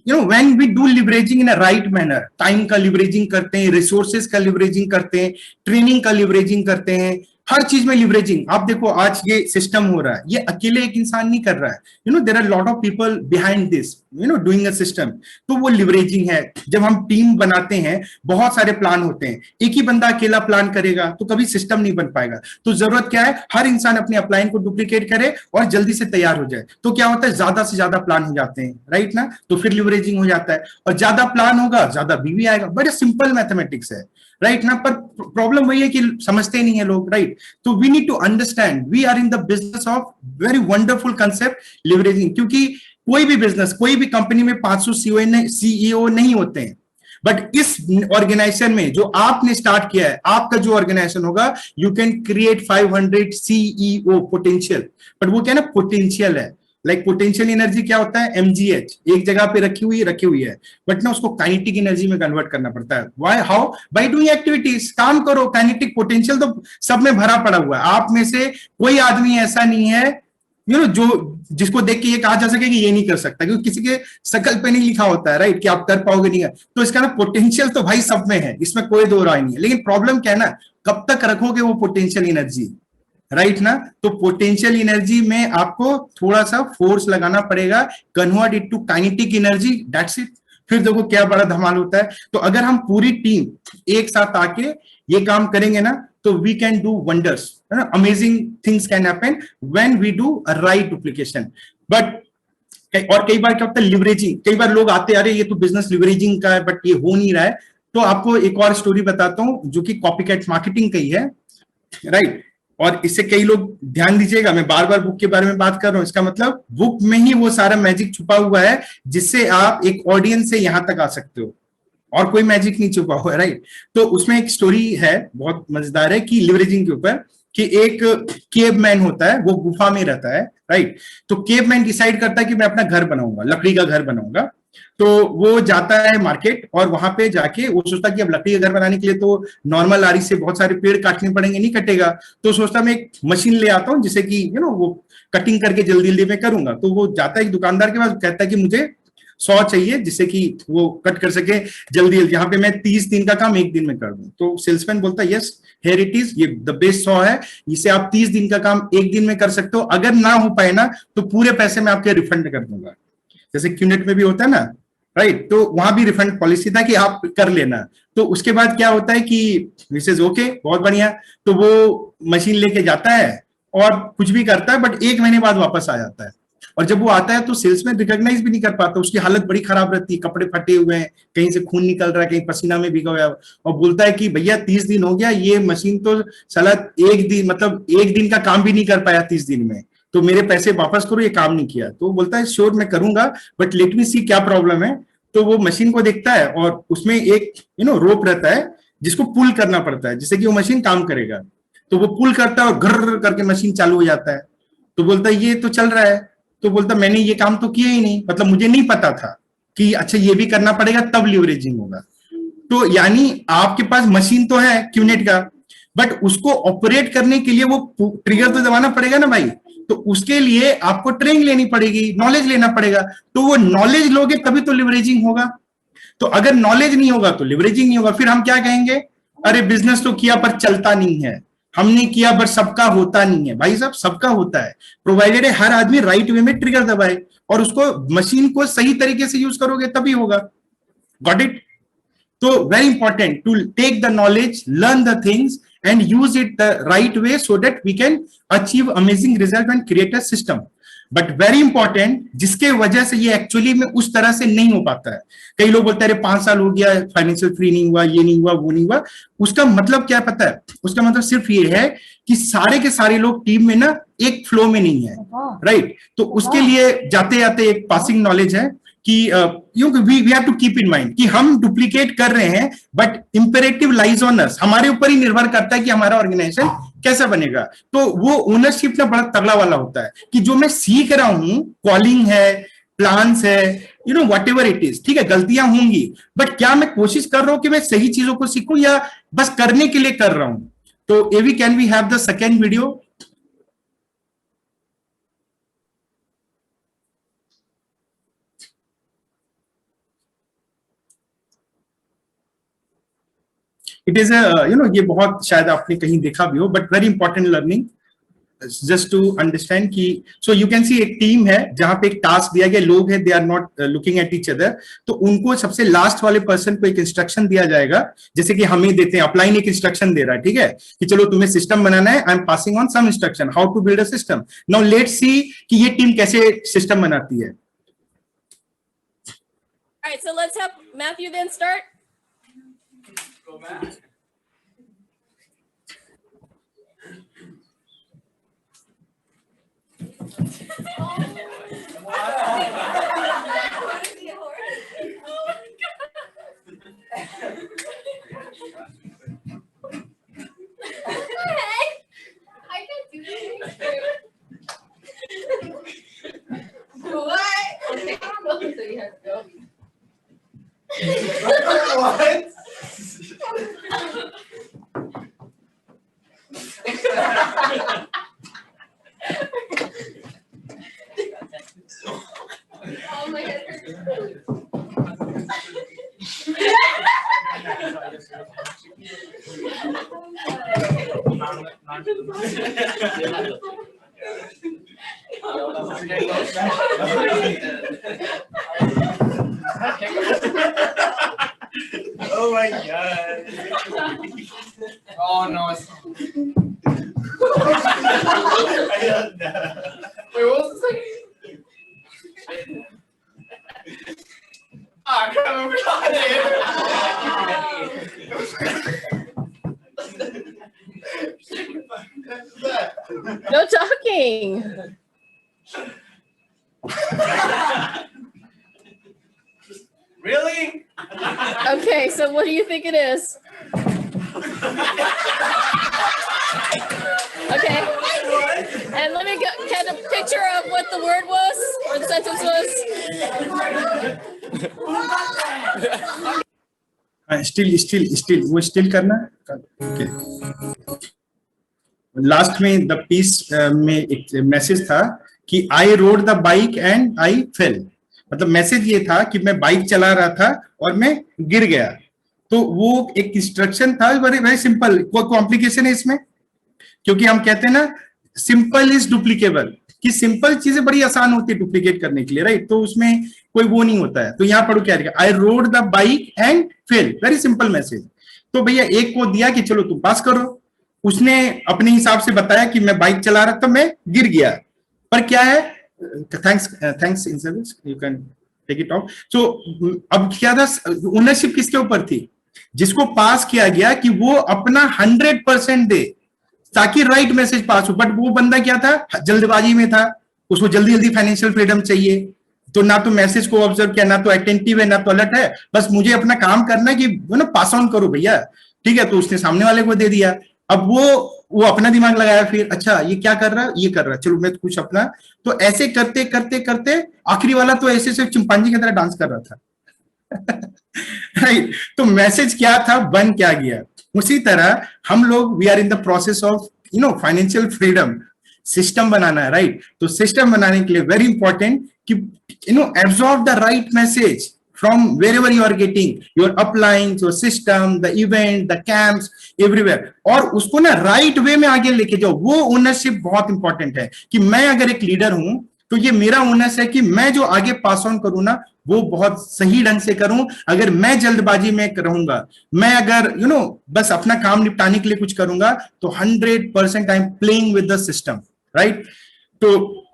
when we do leveraging in a right manner, time का लिवरेजिंग करते हैं, रिसोर्सेज का लिवरेजिंग करते हैं, ट्रेनिंग का लिवरेजिंग करते हैं, हर चीज में लिवरेजिंग। आप देखो आज ये सिस्टम हो रहा है, ये अकेले एक इंसान नहीं कर रहा है, there are lot of people behind this doing a system. तो वो लिवरेजिंग है। जब हम टीम बनाते हैं, बहुत सारे प्लान होते हैं, एक ही बंदा अकेला प्लान करेगा तो कभी सिस्टम नहीं बन पाएगा। तो जरूरत क्या है, हर इंसान अपने अपलाइन को डुप्लीकेट करे और जल्दी से तैयार हो जाए। तो क्या होता है, ज्यादा से ज्यादा प्लान हो जाते हैं, राइट ना। तो फिर लिवरेजिंग हो जाता है, और ज्यादा प्लान होगा ज्यादा बीवी आएगा। बड़े सिंपल मैथमेटिक्स है, राइट ना। पर प्रॉब्लम वही है कि समझते नहीं है लोग, राइट। तो we need to understand, we are in the business of very wonderful concept leveraging. क्योंकि कोई भी बिजनेस, कोई भी कंपनी में 500 सीईओ नहीं होते हैं, बट इस ऑर्गेनाइजेशन में जो आपने स्टार्ट किया है, आपका जो ऑर्गेनाइजेशन होगा, you can create 500 CEO potential. But वो क्या ना, पोटेंशियल है। लाइक पोटेंशियल एनर्जी क्या होता है, mgh, एक जगह पे रखी हुई है, बट ना उसको काइनेटिक एनर्जी में कन्वर्ट करना पड़ता है। Why, how, by doing activities. काम करो, काइनेटिक पोटेंशियल तो सब में भरा पड़ा हुआ है। आप में से कोई आदमी ऐसा नहीं है जो जिसको देख के ये कहा जा सके कि ये नहीं कर सकता, क्योंकि किसी के शकल पे नहीं लिखा होता है, राइट, कि आप कर पाओगे नहीं है। तो इसका ना पोटेंशियल तो भाई सब में है, इसमें कोई दो राय नहीं है। लेकिन प्रॉब्लम क्या है ना, कब तक रखोगे वो पोटेंशियल एनर्जी, राइट ना। तो पोटेंशियल एनर्जी में आपको थोड़ा सा फोर्स लगाना पड़ेगा, convert it to kinetic energy, that's it. फिर देखो क्या बड़ा धमाल होता है। तो अगर हम पूरी टीम एक साथ आके ये काम करेंगे ना, तो we can do wonders, amazing things can happen when we do a right duplication. But और कई बार क्या होता है, लिवरेजिंग। कई बार लोग आते हैं, अरे ये तो बिजनेस लिवरेजिंग का है, बट ये हो नहीं रहा है। तो आपको एक और स्टोरी बताता हूं, जो कि कॉपीकैट मार्केटिंग का ही है, राइट। और इससे कई लोग ध्यान दीजिएगा, मैं बार बार बुक के बारे में बात कर रहा हूं, इसका मतलब बुक में ही वो सारा मैजिक छुपा हुआ है, जिससे आप एक ऑडियंस से यहां तक आ सकते हो, और कोई मैजिक नहीं छुपा हुआ है, राइट। तो उसमें एक स्टोरी है, बहुत मजेदार है, कि लिवरेजिंग के ऊपर, कि एक केवमैन होता है, वो गुफा में रहता है, राइट। तो केवमैन डिसाइड करता है कि मैं अपना घर बनाऊंगा, लकड़ी का घर बनाऊंगा। तो वो जाता है मार्केट, और वहां पे जाके वो सोचता कि अब लकड़ी का घर बनाने के लिए तो नॉर्मल आरी से बहुत सारे पेड़ काटने पड़ेंगे, नहीं कटेगा। तो सोचता मैं एक मशीन ले आता हूँ, जिससे कि वो कटिंग करके जल्दी जल्दी में करूंगा। तो वो जाता है एक दुकानदार के पास, कहता है कि मुझे 100 चाहिए, जिससे कि वो कट कर सके जल्दी जल्दी, यहाँ पे मैं 30 दिन का काम एक दिन में कर दूं। तो सेल्समैन बोलता है, यस हियर इट इज, ये द बेस्ट 100 है, इसे आप 30 दिन का काम एक दिन में कर सकते हो। अगर ना हो पाए ना, तो पूरे पैसे मैं आपके रिफंड कर दूंगा, जैसे क्यूनेट में भी होता है ना, राइट। तो वहां भी रिफंड पॉलिसी था कि आप कर लेना। तो उसके बाद क्या होता है कि मिसेज ओके, बहुत बढ़िया। तो वो मशीन लेके जाता है और कुछ भी करता है, बट 1 महीने बाद वापस आ जाता है। और जब वो आता है तो सेल्समैन रिकॉग्नाइज भी नहीं कर पाता, उसकी हालत बड़ी खराब रहती है, कपड़े फटे हुए हैं, कहीं से खून निकल रहा है, कहीं पसीना में भीगा हुआ है, और बोलता है कि भैया 30 दिन हो गया, ये मशीन तो साला एक दिन का काम भी नहीं कर पाया 30 दिन में, तो मेरे पैसे वापस करो, ये काम नहीं किया। तो बोलता है श्योर मैं करूंगा, बट लेट मी सी क्या प्रॉब्लम है। तो वो मशीन को देखता है, और उसमें एक रोप रहता है, जिसको पुल करना पड़ता है, जिससे कि वो मशीन काम करेगा। तो वो पुल करता है और घर करके मशीन चालू हो जाता है। तो बोलता है ये तो चल रहा है। तो बोलता मैंने ये काम तो किया ही नहीं, मतलब मुझे नहीं पता था कि अच्छा ये भी करना पड़ेगा तब लिवरेजिंग होगा। तो यानी आपके पास मशीन तो है क्यूनेट का, बट उसको ऑपरेट करने के लिए वो ट्रिगर तो दबाना पड़ेगा ना भाई, तो उसके लिए आपको ट्रेनिंग लेनी पड़ेगी, नॉलेज लेना पड़ेगा, तो वो नॉलेज लोगे तभी तो लिवरेजिंग होगा। तो अगर नॉलेज नहीं होगा तो लिवरेजिंग नहीं होगा। फिर हम क्या कहेंगे, अरे बिजनेस तो किया पर चलता नहीं है, हमने किया पर सबका होता नहीं है। भाई साहब सबका होता है, प्रोवाइडेड है हर आदमी राइट वे में ट्रिगर दबाए और उसको मशीन को सही तरीके से यूज करोगे तभी होगा। Got it? तो very important to take the knowledge, learn the things and use it the right way so that we can achieve amazing result and create a system. But very important, जिसके वजह से ये actually में उस तरह से नहीं हो पाता है। कई लोग बोलते हैं 5 साल हो गया फाइनेंशियल फ्री नहीं हुआ, ये नहीं हुआ, वो नहीं हुआ। उसका मतलब क्या पता है? उसका मतलब सिर्फ ये है कि सारे के सारे लोग टीम में ना एक फ्लो में नहीं है, राइट? तो उसके लिए जाते जाते एक पासिंग नॉलेज है कि we have to keep in mind कि हम डुप्लीकेट कर रहे हैं, but imperative lies on us, हमारे ऊपर ही निर्भर करता है कि हमारा ऑर्गेनाइजेशन कैसा बनेगा। तो वो ओनरशिप ना बड़ा तगड़ा वाला होता है कि जो मैं सीख रहा हूं, कॉलिंग है, प्लान्स है, व्हाट एवर इट इज, ठीक है, गलतियां होंगी, बट क्या मैं कोशिश कर रहा हूं कि मैं सही चीजों को सीखूं या बस करने के लिए कर रहा हूं। तो AV can we have the second video? It is ये बहुत शायद आपने कहीं देखा भी हो, but very important learning just to understand कि सो यू कैन सी एक टीम है जहां पे एक टास्क दिया गया, लोग है, they are not looking at each other, तो उनको सबसे लास्ट वाले पर्सन को एक इंस्ट्रक्शन दिया जाएगा, जैसे कि हमें देते हैं, अपलाइन एक इंस्ट्रक्शन दे रहा है, ठीक है, कि चलो तुम्हें सिस्टम बनाना है, I am passing on some instruction how to build a system. Now let's see कि ये टीम कैसे सिस्टम बनाती है। Alright, so let's have Matthew then start. I can't do this. What? Okay, so you have to go. What? Oh my Oh my god. Oh no. I don't know. Wait, what was the second? Ah, crap, I forgot it. No talking. Really? Okay, so what do you think it is? Okay. And let me get a picture of what the word was or the sentence was. Still वो still करना है। Okay. Last में the piece में एक message था कि I rode the bike and I fell, मतलब message ये था कि मैं बाइक चला रहा था और मैं गिर गया। तो वो एक इंस्ट्रक्शन था, वेरी वेरी सिंपल। कोई कॉम्प्लिकेशन है इसमें? क्योंकि हम कहते हैं ना सिंपल इज डुप्लीकेबल, कि सिंपल चीजें बड़ी आसान होती है डुप्लीकेट करने के लिए, राइट? तो उसमें कोई वो नहीं होता है। तो यहाँ पढ़ो क्या है, I rode the bike and fell, very simple message. तो भैया एक को दिया कि चलो तुम पास करो, उसने अपने हिसाब से बताया कि मैं बाइक चला रहा था, मैं गिर गया, पर क्या है, thanks in service, you can take it off. So अब क्या था, ओनरशिप किसके ऊपर थी? जिसको पास किया गया कि वो अपना 100% दे ताकि राइट मैसेज पास हो। बट वो बंदा क्या था, जल्दबाजी में था, उसको जल्दी जल्दी फाइनेंशियल फ्रीडम चाहिए, तो ना तो मैसेज को ऑब्जर्व किया, ना तो अटेंटिव है, ना तो अलर्ट है, बस मुझे अपना काम करना है कि वो ना पास ऑन करो भैया, ठीक है। तो उसने सामने वाले को दे दिया। अब वो अपना दिमाग लगाया, फिर अच्छा ये क्या कर रहा है, ये कर रहा है, चलो मैं कुछ अपना। तो ऐसे करते करते करते आखिरी वाला तो ऐसे से चिंपांजी की तरह डांस कर रहा था, राइट, तो मैसेज क्या था, बन क्या गया। उसी तरह हम लोग we are in the process of financial freedom, system बनाना है, राइट। तो सिस्टम बनाने के लिए वेरी इंपॉर्टेंट कि absorb the right message from wherever you are getting your uplines, your system, the event, the camps, everywhere, और उसको ना राइट वे में आगे लेके जाओ। वो ओनरशिप बहुत इंपॉर्टेंट है कि मैं अगर एक लीडर हूं तो ये मेरा ओनर्स है कि मैं जो आगे पास ऑन करूं ना वो बहुत सही ढंग से करूं। अगर मैं जल्दबाजी में रहूंगा, मैं अगर बस अपना काम निपटाने के लिए कुछ करूंगा, तो 100% I am playing with the system, right. तो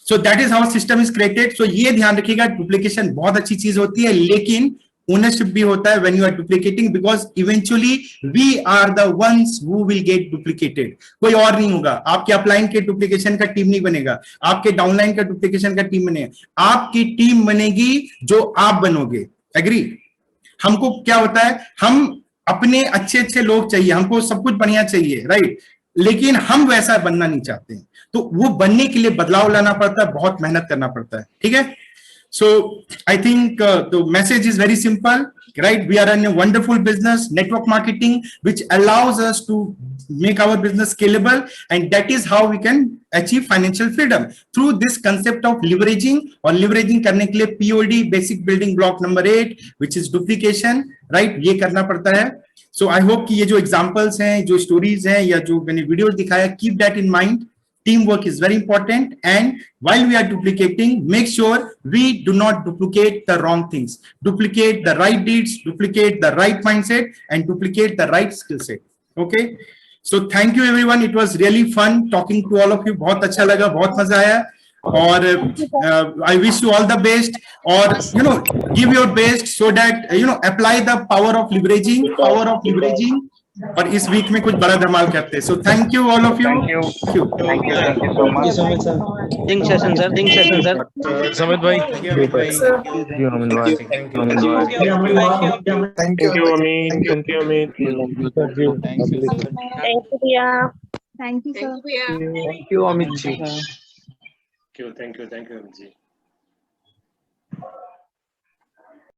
so that is how system is created. So ये ध्यान रखिएगा, डुप्लीकेशन बहुत अच्छी चीज होती है, लेकिन ओनरशिप भी होता है when you are duplicating, because eventually we are the ones who will get duplicated. कोई और नहीं होगा। आपके अपलाइन के डुप्लीकेशन का टीम नहीं बनेगा, आपके डाउनलाइन का डुप्लीकेशन का टीम बनेगा, आपकी टीम बनेगी जो आप बनोगे। एग्री। हमको क्या होता है, हम अपने अच्छे अच्छे लोग चाहिए, हमको सब कुछ बढ़िया चाहिए, राइट, लेकिन हम वैसा बनना नहीं चाहते हैं। तो वो बनने के लिए बदलाव लाना पड़ता है, बहुत मेहनत करना पड़ता है, ठीक है। So I think the message is very simple, right? We are in a wonderful business, network marketing, which allows us to make our business scalable, and that is how we can achieve financial freedom through this concept of leveraging, और leveraging करने के लिए POD, basic building block number 8, which is duplication, right? ये करना पड़ता है। So I hope कि ये जो examples हैं, जो stories हैं, या जो मैंने वीडियो दिखाया, keep that in mind. Teamwork is very important, and while we are duplicating, make sure we do not duplicate the wrong things. Duplicate the right deeds, duplicate the right mindset, and duplicate the right skill set. Okay? So thank you everyone. It was really fun talking to all of you. बहुत अच्छा लगा, बहुत मजा आया, और I wish you all the best, और give your best so that apply the power of leveraging, और इस वीक में कुछ बड़ा धमाल करते हैं। So thank you all of you. Thank you so much sir. Think session sir. Samit भाई, थैंक यू अमित भाई। Thank you Amit, thank you Amit, thank you भैया, thank you sir. Thank you Amit ji. Thank you Amit ji.